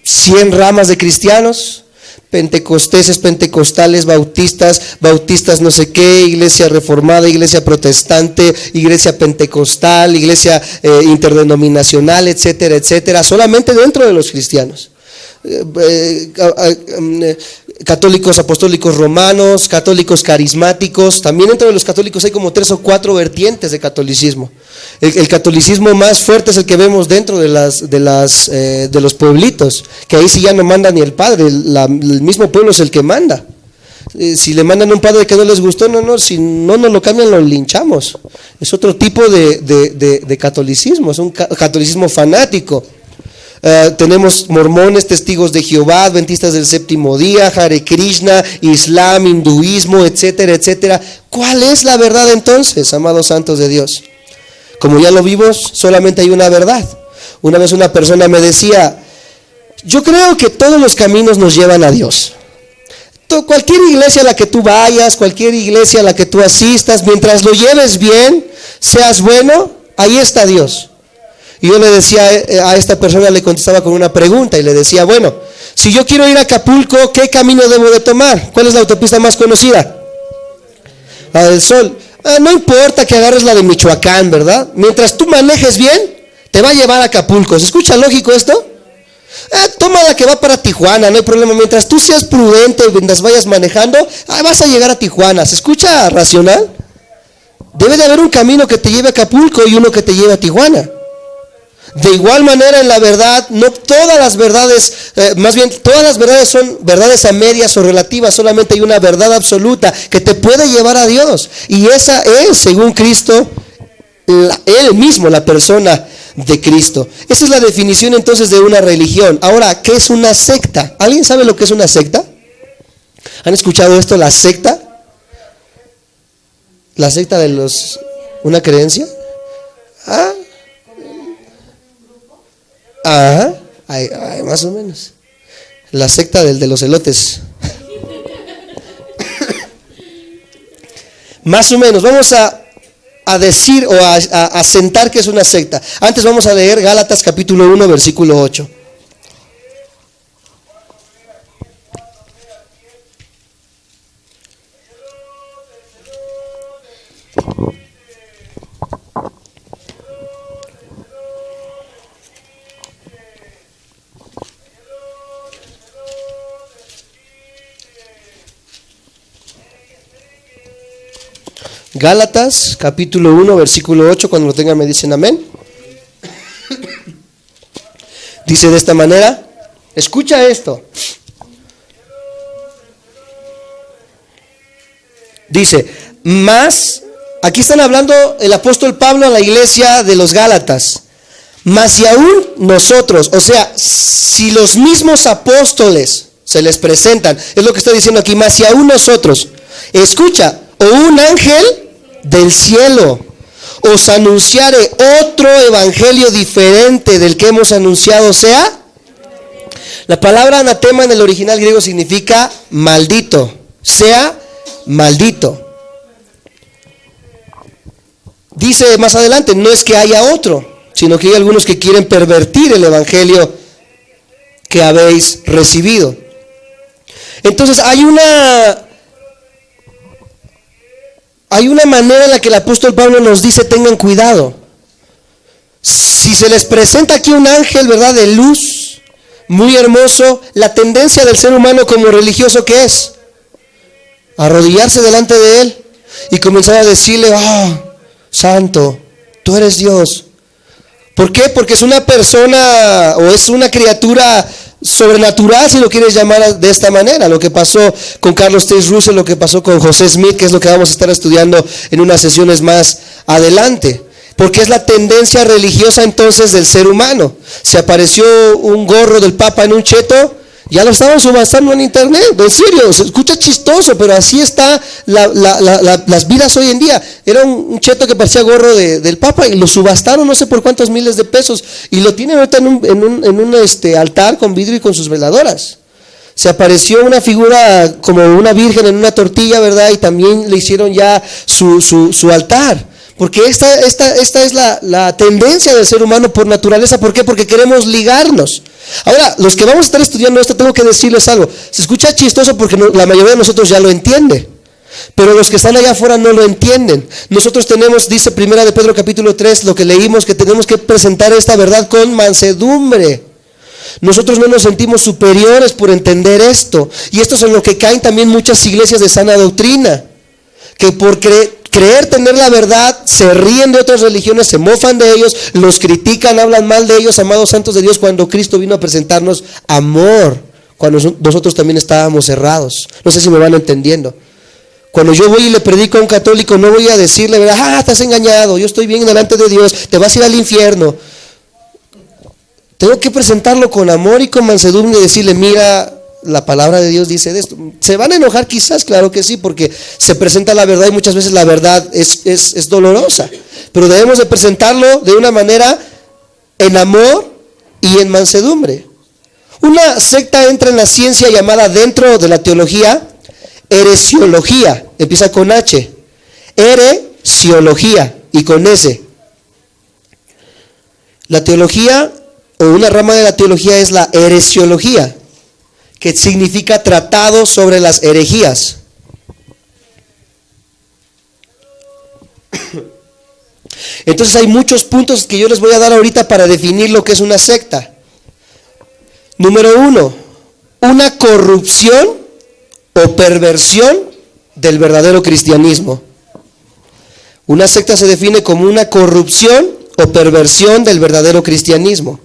S1: 100 ramas de cristianos: pentecosteses, pentecostales, bautistas no sé qué, iglesia reformada, iglesia protestante, iglesia pentecostal, iglesia interdenominacional, etcétera, etcétera, solamente dentro de los cristianos. Católicos apostólicos romanos, católicos carismáticos. También dentro de los católicos hay como 3 o 4 vertientes de catolicismo. El catolicismo más fuerte es el que vemos dentro de los pueblitos, que ahí sí ya no manda ni el padre, el mismo pueblo es el que manda. Si le mandan a un padre que no les gustó, si no nos lo cambian, lo linchamos. Es otro tipo de catolicismo, es un catolicismo fanático. Tenemos mormones, testigos de Jehová, adventistas del séptimo día, Hare Krishna, Islam, hinduismo, etcétera, etcétera. ¿Cuál es la verdad entonces, amados santos de Dios? Como ya lo vimos, solamente hay una verdad. Una vez una persona me decía, yo creo que todos los caminos nos llevan a Dios. Cualquier iglesia a la que tú vayas, cualquier iglesia a la que tú asistas, mientras lo lleves bien, seas bueno, ahí está Dios. Y yo le decía a esta persona, le contestaba con una pregunta y le decía, bueno, Si yo quiero ir a Acapulco, ¿qué camino debo de tomar? ¿Cuál es la autopista más conocida? La del Sol. No importa que agarres la de Michoacán, ¿verdad? Mientras tú manejes bien, te va a llevar a Acapulco. ¿Se escucha lógico esto? Toma la que va para Tijuana, no hay problema. Mientras tú seas prudente, mientras vayas manejando, vas a llegar a Tijuana. ¿Se escucha racional? Debe de haber un camino que te lleve a Acapulco y uno que te lleve a Tijuana. De igual manera, en la verdad, no todas las verdades, más bien todas las verdades son verdades a medias o relativas. Solamente hay una verdad absoluta que te puede llevar a Dios, y esa es, según Cristo, Él mismo, la persona de Cristo. Esa es la definición entonces de una religión. Ahora, ¿qué es una secta? ¿Alguien sabe lo que es una secta? ¿Han escuchado esto, la secta? ¿La secta de los... una creencia? Más o menos. La secta del de los elotes. Más o menos. Vamos a decir o a sentar que es una secta. Antes vamos a leer Gálatas capítulo 1 versículo 8. Gálatas capítulo 1 versículo 8, cuando lo tengan me dicen amén. Dice de esta manera, escucha esto. Dice, más, aquí están hablando el apóstol Pablo a la iglesia de los Gálatas. Mas si aún nosotros, o sea, si los mismos apóstoles se les presentan, es lo que está diciendo aquí, más si aún nosotros, escucha, o un ángel del cielo os anunciare otro evangelio diferente del que hemos anunciado, sea, la palabra anatema en el original griego significa maldito, sea maldito. Dice más adelante, no es que haya otro, sino que hay algunos que quieren pervertir el evangelio que habéis recibido. Entonces hay una manera en la que el apóstol Pablo nos dice, tengan cuidado. Si se les presenta aquí un ángel, ¿verdad?, de luz, muy hermoso, la tendencia del ser humano como religioso, ¿qué es? Arrodillarse delante de él y comenzar a decirle, santo, tú eres Dios. ¿Por qué? Porque es una persona o es una criatura sobrenatural, si lo quieres llamar de esta manera. Lo que pasó con Carlos T. Russell, lo que pasó con José Smith, que es lo que vamos a estar estudiando en unas sesiones más adelante. Porque es la tendencia religiosa entonces del ser humano. Se apareció un gorro del Papa en un cheto, ya lo estaban subastando en internet. En serio, se escucha chistoso, pero así está las vidas hoy en día. Era un cheto que parecía gorro del Papa y lo subastaron no sé por cuántos miles de pesos, y lo tienen ahorita en un altar con vidrio y con sus veladoras. Se apareció una figura como una virgen en una tortilla, ¿verdad? Y también le hicieron ya su altar. Porque esta es la tendencia del ser humano por naturaleza. ¿Por qué? Porque queremos ligarnos. Ahora, los que vamos a estar estudiando esto, tengo que decirles algo. Se escucha chistoso porque la mayoría de nosotros ya lo entiende, pero los que están allá afuera no lo entienden. Nosotros tenemos, dice Primera de Pedro capítulo 3, lo que leímos, que tenemos que presentar esta verdad con mansedumbre. Nosotros no nos sentimos superiores por entender esto. Y esto es en lo que caen también muchas iglesias de sana doctrina, que por creer tener la verdad se ríen de otras religiones, se mofan de ellos, los critican, hablan mal de ellos, amados santos de Dios, cuando Cristo vino a presentarnos amor, cuando nosotros también estábamos cerrados. No sé si me van entendiendo. Cuando yo voy y le predico a un católico, no voy a decirle, ¿verdad? Estás engañado, yo estoy bien delante de Dios, te vas a ir al infierno. Tengo que presentarlo con amor y con mansedumbre y decirle, mira, la palabra de Dios dice de esto. ¿Se van a enojar quizás? Claro que sí, porque se presenta la verdad y muchas veces la verdad es dolorosa. Pero debemos de presentarlo de una manera en amor y en mansedumbre. Una secta entra en la ciencia llamada, dentro de la teología, heresiología. Empieza con H. Heresiología y con S. La teología o una rama de la teología es la heresiología. que significa tratado sobre las herejías. Entonces hay muchos puntos que yo les voy a dar ahorita para definir lo que es una secta. Número 1, una corrupción o perversión del verdadero cristianismo. Una secta se define como una corrupción o perversión del verdadero cristianismo.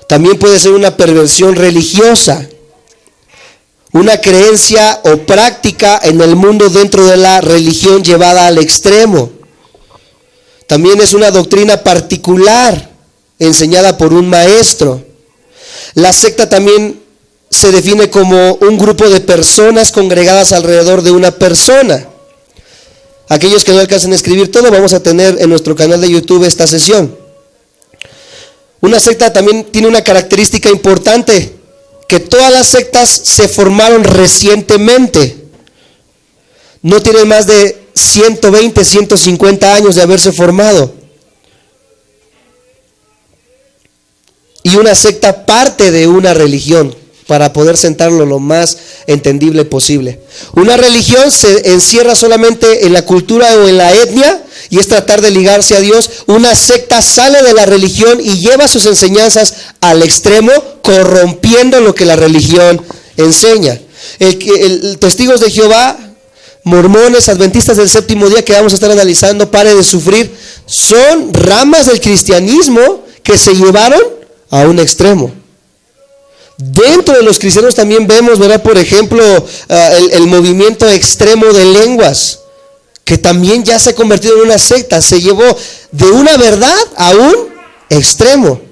S1: También puede ser una perversión religiosa, una creencia o práctica en el mundo dentro de la religión llevada al extremo. También es una doctrina particular enseñada por un maestro. La secta también se define como un grupo de personas congregadas alrededor de una persona. Aquellos que no alcancen a escribir todo, vamos a tener en nuestro canal de YouTube esta sesión. Una secta también tiene una característica importante, que todas las sectas se formaron recientemente. No tienen más de 120, 150 años de haberse formado. Y una secta parte de una religión, para poder sentarlo lo más entendible posible. Una religión se encierra solamente en la cultura o en la etnia y es tratar de ligarse a Dios. Una secta sale de la religión y lleva sus enseñanzas al extremo, corrompiendo lo que la religión enseña. Testigos de Jehová, mormones, adventistas del séptimo día, que vamos a estar analizando, Pare de Sufrir, son ramas del cristianismo que se llevaron a un extremo. Dentro de los cristianos también vemos, ¿verdad? Por ejemplo, el movimiento extremo de lenguas, que también ya se ha convertido en una secta. Se llevó de una verdad a un extremo.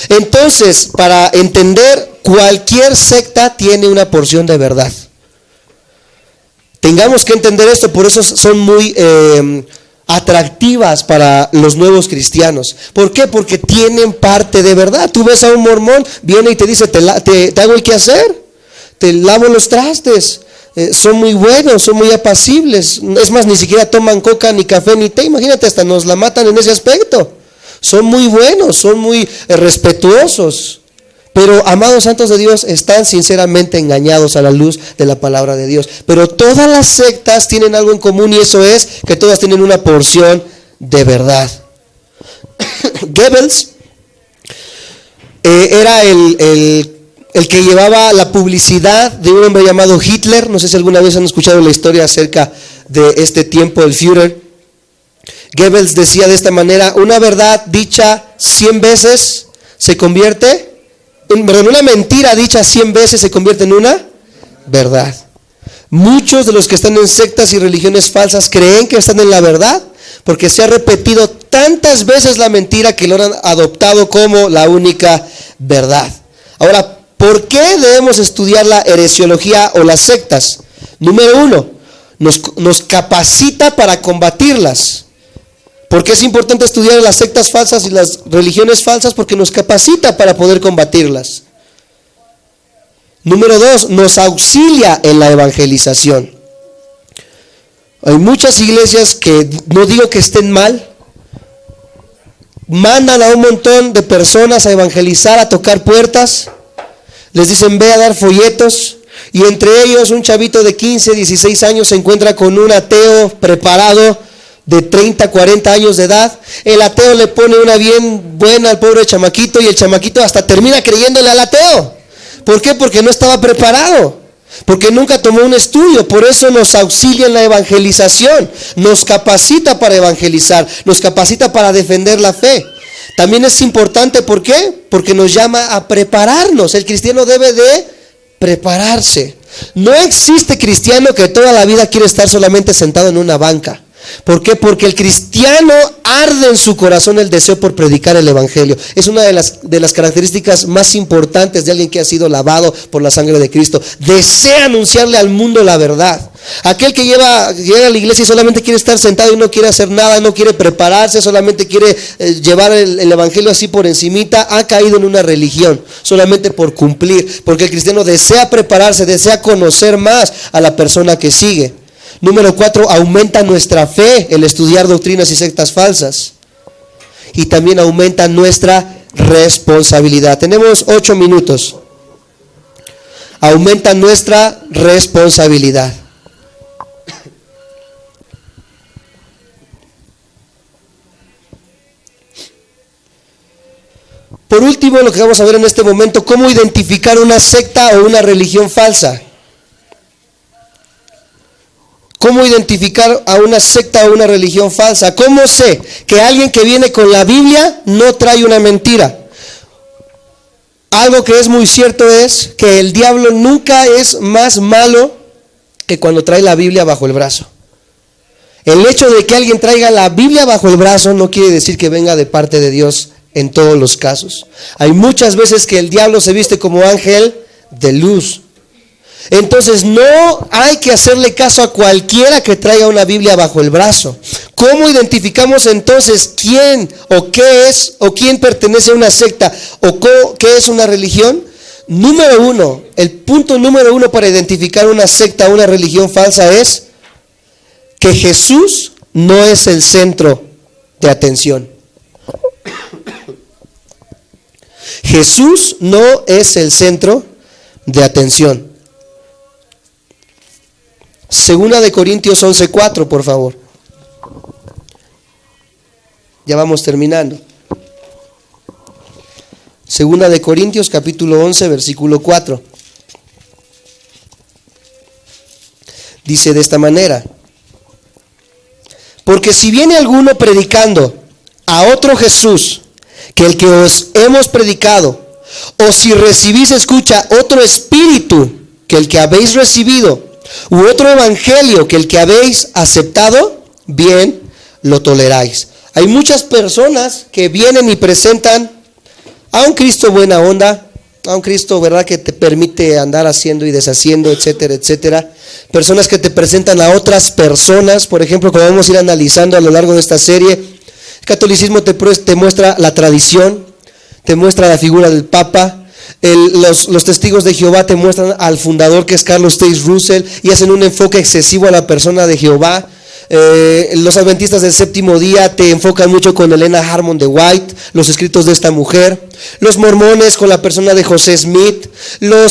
S1: Entonces, para entender, cualquier secta tiene una porción de verdad. Tengamos que entender esto, por eso son muy atractivas para los nuevos cristianos. ¿Por qué? Porque tienen parte de verdad. Tú ves a un mormón, viene y te dice, te hago el quehacer, te lavo los trastes, son muy buenos, son muy apacibles. Es más, ni siquiera toman coca, ni café, ni té. Imagínate, hasta nos la matan en ese aspecto. Son muy buenos, son muy respetuosos. Pero, amados santos de Dios, están sinceramente engañados a la luz de la palabra de Dios. Pero todas las sectas tienen algo en común, y eso es que todas tienen una porción de verdad. Goebbels era el que llevaba la publicidad de un hombre llamado Hitler. No sé si alguna vez han escuchado la historia acerca de este tiempo del Führer. Goebbels decía de esta manera: una verdad dicha 100 veces se convierte una mentira dicha 100 veces se convierte en una verdad. Muchos de los que están en sectas y religiones falsas creen que están en la verdad porque se ha repetido tantas veces la mentira que lo han adoptado como la única verdad. Ahora, ¿por qué debemos estudiar la heresiología o las sectas? Número 1, nos capacita para combatirlas. ¿Por qué es importante estudiar las sectas falsas y las religiones falsas? Porque nos capacita para poder combatirlas. Número 2, nos auxilia en la evangelización. Hay muchas iglesias que, no digo que estén mal, mandan a un montón de personas a evangelizar, a tocar puertas, les dicen ve a dar folletos, y entre ellos un chavito de 15, 16 años se encuentra con un ateo preparado de 30, 40 años de edad. El ateo le pone una bien buena al pobre chamaquito y el chamaquito hasta termina creyéndole al ateo. ¿Por qué? Porque no estaba preparado, porque nunca tomó un estudio. Por eso nos auxilia en la evangelización, nos capacita para evangelizar, nos capacita para defender la fe. También es importante, ¿por qué? Porque nos llama a prepararnos. El cristiano debe de prepararse. No existe cristiano que toda la vida quiere estar solamente sentado en una banca. ¿Por qué? Porque el cristiano arde en su corazón el deseo por predicar el evangelio. Es una de las características más importantes de alguien que ha sido lavado por la sangre de Cristo. Desea anunciarle al mundo la verdad. Aquel que llega a la iglesia y solamente quiere estar sentado y no quiere hacer nada, no quiere prepararse, solamente quiere llevar el evangelio así por encimita, ha caído en una religión solamente por cumplir. Porque el cristiano desea prepararse, desea conocer más a la persona que sigue. Número 4, aumenta nuestra fe el estudiar doctrinas y sectas falsas. Y también aumenta nuestra responsabilidad. Tenemos 8 minutos. aumenta nuestra responsabilidad. Por último, lo que vamos a ver en este momento, cómo identificar una secta o una religión falsa. ¿Cómo identificar a una secta o una religión falsa? ¿Cómo sé que alguien que viene con la Biblia no trae una mentira? Algo que es muy cierto es que el diablo nunca es más malo que cuando trae la Biblia bajo el brazo. El hecho de que alguien traiga la Biblia bajo el brazo no quiere decir que venga de parte de Dios en todos los casos. Hay muchas veces que el diablo se viste como ángel de luz. Entonces no hay que hacerle caso a cualquiera que traiga una Biblia bajo el brazo. ¿Cómo identificamos entonces quién o qué es o quién pertenece a una secta o qué es una religión? Número uno, el punto número uno para identificar una secta o una religión falsa es que Jesús no es el centro de atención. Jesús no es el centro de atención. Segunda de Corintios 11:4, por favor. Ya vamos terminando. Segunda de Corintios capítulo 11, versículo 4. Dice de esta manera: porque si viene alguno predicando a otro Jesús que el que os hemos predicado, o si recibís escucha otro espíritu que el que habéis recibido, u otro evangelio que el que habéis aceptado, bien lo toleráis. Hay muchas personas que vienen y presentan a un Cristo buena onda, a un Cristo, ¿verdad?, que te permite andar haciendo y deshaciendo, etcétera, etcétera. Personas que te presentan a otras personas, por ejemplo, como vamos a ir analizando a lo largo de esta serie. El catolicismo te muestra la tradición, te muestra la figura del Papa. Los testigos de Jehová te muestran al fundador, que es Carlos T. Russell, y hacen un enfoque excesivo a la persona de Jehová. Los adventistas del séptimo día te enfocan mucho con Elena Harmon de White, los escritos de esta mujer. Los mormones con la persona de José Smith. La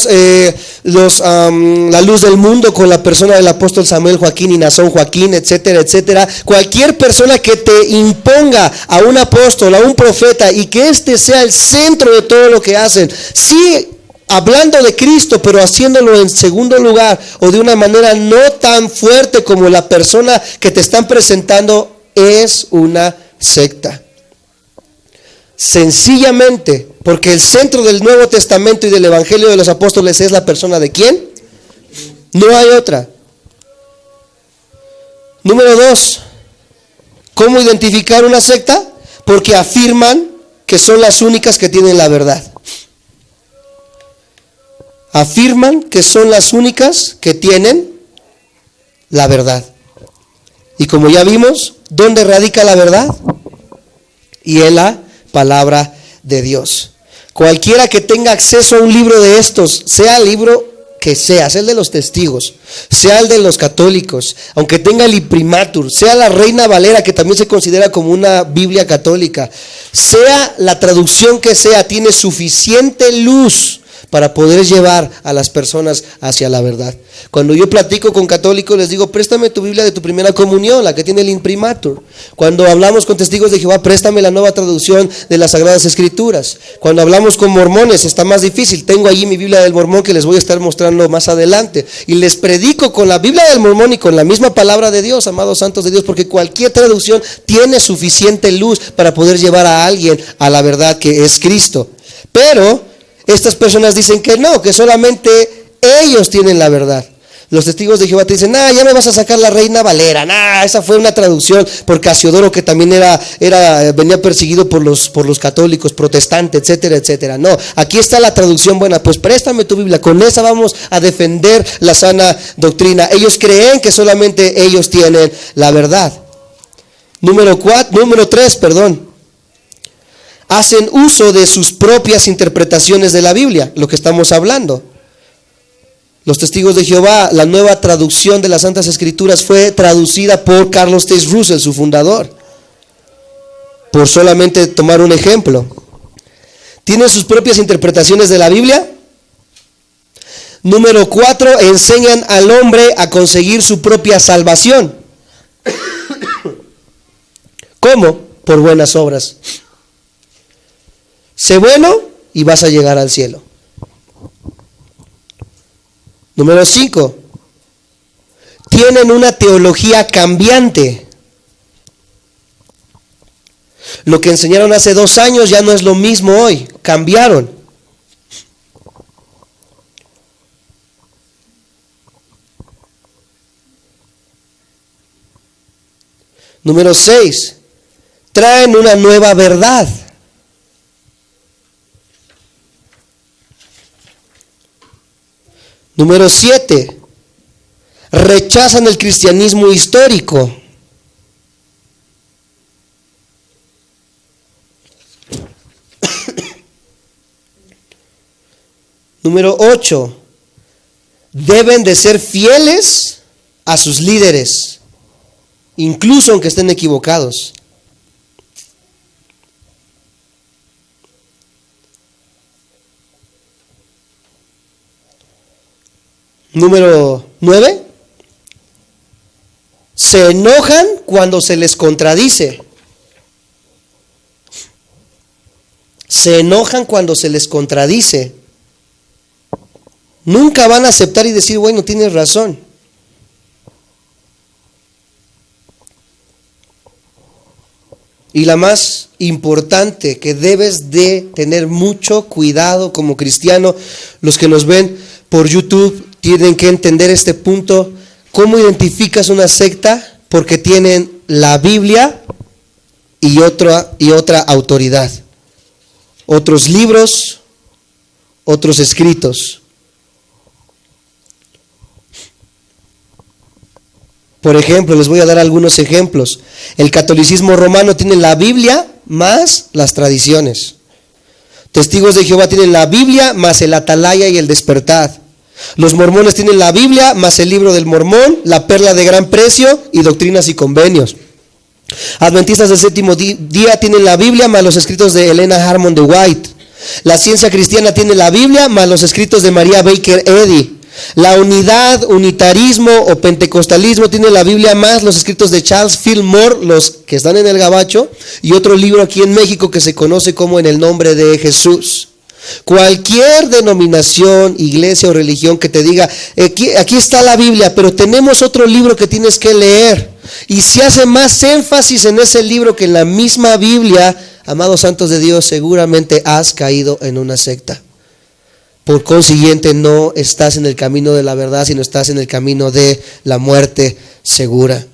S1: luz del mundo con la persona del apóstol Samuel Joaquín y Nazón Joaquín, etcétera, etcétera. Cualquier persona que te imponga a un apóstol, a un profeta, y que este sea el centro de todo lo que hacen, sí, hablando de Cristo, pero haciéndolo en segundo lugar o de una manera no tan fuerte como la persona que te están presentando, es una secta. Sencillamente porque el centro del Nuevo Testamento y del Evangelio de los Apóstoles es la persona de ¿quién? No hay otra. Número 2, ¿cómo identificar una secta? Porque afirman que son las únicas que tienen la verdad. Afirman que son las únicas que tienen la verdad. Y como ya vimos, ¿dónde radica la verdad? Y en la palabra de Dios. Cualquiera que tenga acceso a un libro de estos, sea el libro que sea el de los testigos, sea el de los católicos, aunque tenga el imprimatur, sea la Reina Valera, que también se considera como una Biblia católica, sea la traducción que sea, tiene suficiente luz para poder llevar a las personas hacia la verdad. Cuando yo platico con católicos, les digo: préstame tu Biblia de tu primera comunión, la que tiene el imprimatur. Cuando hablamos con testigos de Jehová, préstame la nueva traducción de las Sagradas Escrituras. Cuando hablamos con mormones, está más difícil. Tengo allí mi Biblia del Mormón, que les voy a estar mostrando más adelante. Y les predico con la Biblia del Mormón y con la misma palabra de Dios, amados santos de Dios, porque cualquier traducción tiene suficiente luz para poder llevar a alguien a la verdad, que es Cristo. Pero estas personas dicen que no, que solamente ellos tienen la verdad. Los testigos de Jehová te dicen: ya me vas a sacar la Reina Valera, esa fue una traducción por Casiodoro, que también venía perseguido por los católicos, protestantes, etcétera, etcétera. No, aquí está la traducción buena, pues préstame tu Biblia, con esa vamos a defender la sana doctrina. Ellos creen que solamente ellos tienen la verdad. Número 3, hacen uso de sus propias interpretaciones de la Biblia, lo que estamos hablando. Los testigos de Jehová, la nueva traducción de las Santas Escrituras fue traducida por Carlos T. Russell, su fundador, por solamente tomar un ejemplo. ¿Tienen sus propias interpretaciones de la Biblia? Número 4, enseñan al hombre a conseguir su propia salvación. ¿Cómo? Por buenas obras. Sé bueno y vas a llegar al cielo. Número 5, tienen una teología cambiante. Lo que enseñaron hace 2 años ya no es lo mismo hoy, cambiaron. Número 6, traen una nueva verdad. Número 7, rechazan el cristianismo histórico. Número 8, deben de ser fieles a sus líderes, incluso aunque estén equivocados. Número 9, se enojan cuando se les contradice. Se enojan cuando se les contradice. Nunca van a aceptar y decir, bueno, tienes razón. Y la más importante, que debes de tener mucho cuidado como cristiano, los que nos ven por YouTube tienen que entender este punto. ¿Cómo identificas una secta? Porque tienen la Biblia y otra autoridad. Otros libros, otros escritos. Por ejemplo, les voy a dar algunos ejemplos. El catolicismo romano tiene la Biblia más las tradiciones. Testigos de Jehová tienen la Biblia más el Atalaya y el Despertar. Los mormones tienen la Biblia más el libro del Mormón, la perla de gran precio y doctrinas y convenios. Adventistas del séptimo día tienen la Biblia más los escritos de Elena Harmon de White. La ciencia cristiana tiene la Biblia más los escritos de María Baker Eddy. La unidad, unitarismo o pentecostalismo tiene la Biblia más los escritos de Charles Fillmore, los que están en el Gabacho, y otro libro aquí en México que se conoce como En el nombre de Jesús. Cualquier denominación, iglesia o religión que te diga, aquí está la Biblia, pero tenemos otro libro que tienes que leer, y si hace más énfasis en ese libro que en la misma Biblia, amados santos de Dios, seguramente has caído en una secta. Por consiguiente, no estás en el camino de la verdad, sino estás en el camino de la muerte segura.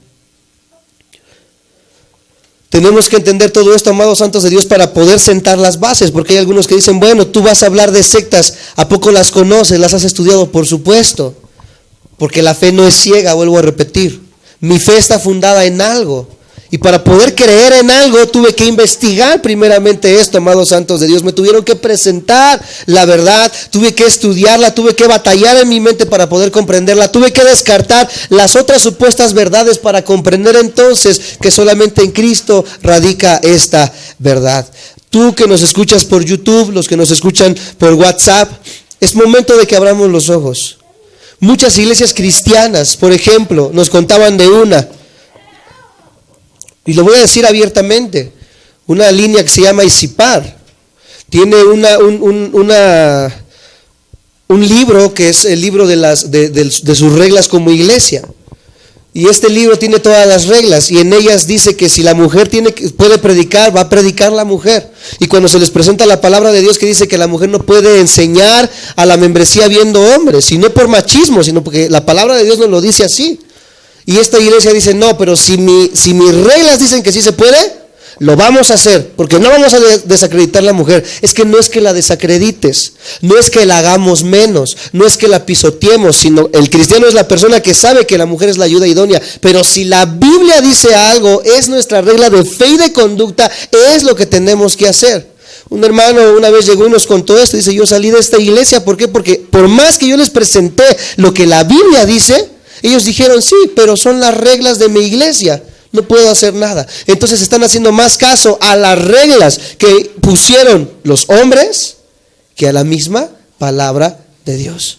S1: Tenemos que entender todo esto, amados santos de Dios, para poder sentar las bases, porque hay algunos que dicen, bueno, tú vas a hablar de sectas, ¿a poco las conoces? ¿Las has estudiado? Por supuesto, porque la fe no es ciega, vuelvo a repetir. Mi fe está fundada en algo. Y para poder creer en algo tuve que investigar primeramente esto, amados santos de Dios. Me tuvieron que presentar la verdad, tuve que estudiarla, tuve que batallar en mi mente para poder comprenderla, tuve que descartar las otras supuestas verdades para comprender entonces que solamente en Cristo radica esta verdad. Tú que nos escuchas por YouTube, los que nos escuchan por WhatsApp, es momento de que abramos los ojos. Muchas iglesias cristianas, por ejemplo, nos contaban de una. Y lo voy a decir abiertamente, una línea que se llama Isipar, tiene un libro que es el libro de sus reglas como iglesia. Y este libro tiene todas las reglas y en ellas dice que si la mujer puede predicar, va a predicar la mujer. Y cuando se les presenta la palabra de Dios que dice que la mujer no puede enseñar a la membresía viendo hombres, y no por machismo, sino porque la palabra de Dios nos lo dice así. Y esta iglesia dice, no, pero si mis reglas dicen que sí se puede, lo vamos a hacer, porque no vamos a desacreditar a la mujer. Es que no es que la desacredites, no es que la hagamos menos, no es que la pisoteemos, sino el cristiano es la persona que sabe que la mujer es la ayuda idónea. Pero si la Biblia dice algo, es nuestra regla de fe y de conducta, es lo que tenemos que hacer. Un hermano una vez llegó y nos contó esto, dice, yo salí de esta iglesia, ¿por qué? Porque por más que yo les presenté lo que la Biblia dice, ellos dijeron, sí, pero son las reglas de mi iglesia, no puedo hacer nada. Entonces están haciendo más caso a las reglas que pusieron los hombres que a la misma palabra de Dios.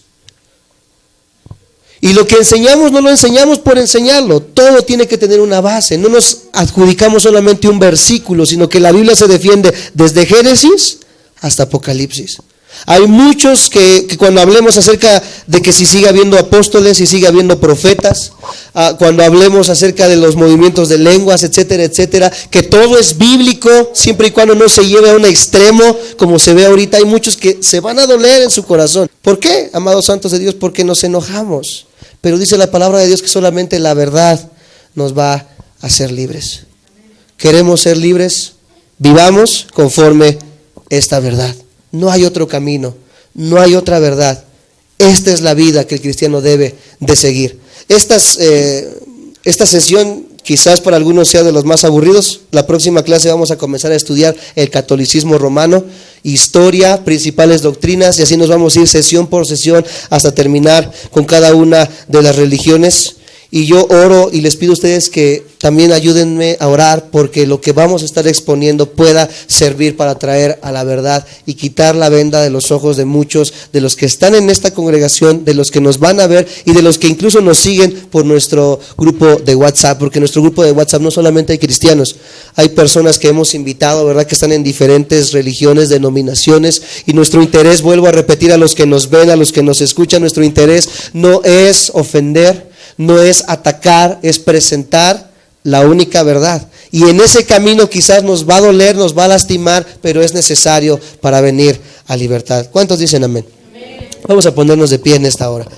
S1: Y lo que enseñamos no lo enseñamos por enseñarlo. Todo tiene que tener una base. No nos adjudicamos solamente un versículo, sino que la Biblia se defiende desde Génesis hasta Apocalipsis. Hay muchos que cuando hablemos acerca de que si sigue habiendo apóstoles, si sigue habiendo profetas, cuando hablemos acerca de los movimientos de lenguas, etcétera, etcétera, que todo es bíblico, siempre y cuando no se lleve a un extremo, como se ve ahorita. Hay muchos que se van a doler en su corazón. ¿Por qué, amados santos de Dios? Porque nos enojamos. Pero dice la palabra de Dios que solamente la verdad nos va a hacer libres. ¿Queremos ser libres? Vivamos conforme esta verdad. No hay otro camino, no hay otra verdad. Esta es la vida que el cristiano debe de seguir. Esta sesión quizás para algunos sea de los más aburridos. La próxima clase vamos a comenzar a estudiar el catolicismo romano, historia, principales doctrinas, y así nos vamos a ir sesión por sesión hasta terminar con cada una de las religiones. Y yo oro y les pido a ustedes que también ayúdenme a orar porque lo que vamos a estar exponiendo pueda servir para traer a la verdad y quitar la venda de los ojos de muchos de los que están en esta congregación, de los que nos van a ver y de los que incluso nos siguen por nuestro grupo de WhatsApp, porque en nuestro grupo de WhatsApp no solamente hay cristianos, hay personas que hemos invitado, ¿verdad?, que están en diferentes religiones, denominaciones, y nuestro interés, vuelvo a repetir a los que nos ven, a los que nos escuchan, nuestro interés no es ofender, no es atacar, es presentar la única verdad. Y en ese camino quizás nos va a doler, nos va a lastimar, pero es necesario para venir a libertad. ¿Cuántos dicen amén? Amén. Vamos a ponernos de pie en esta hora.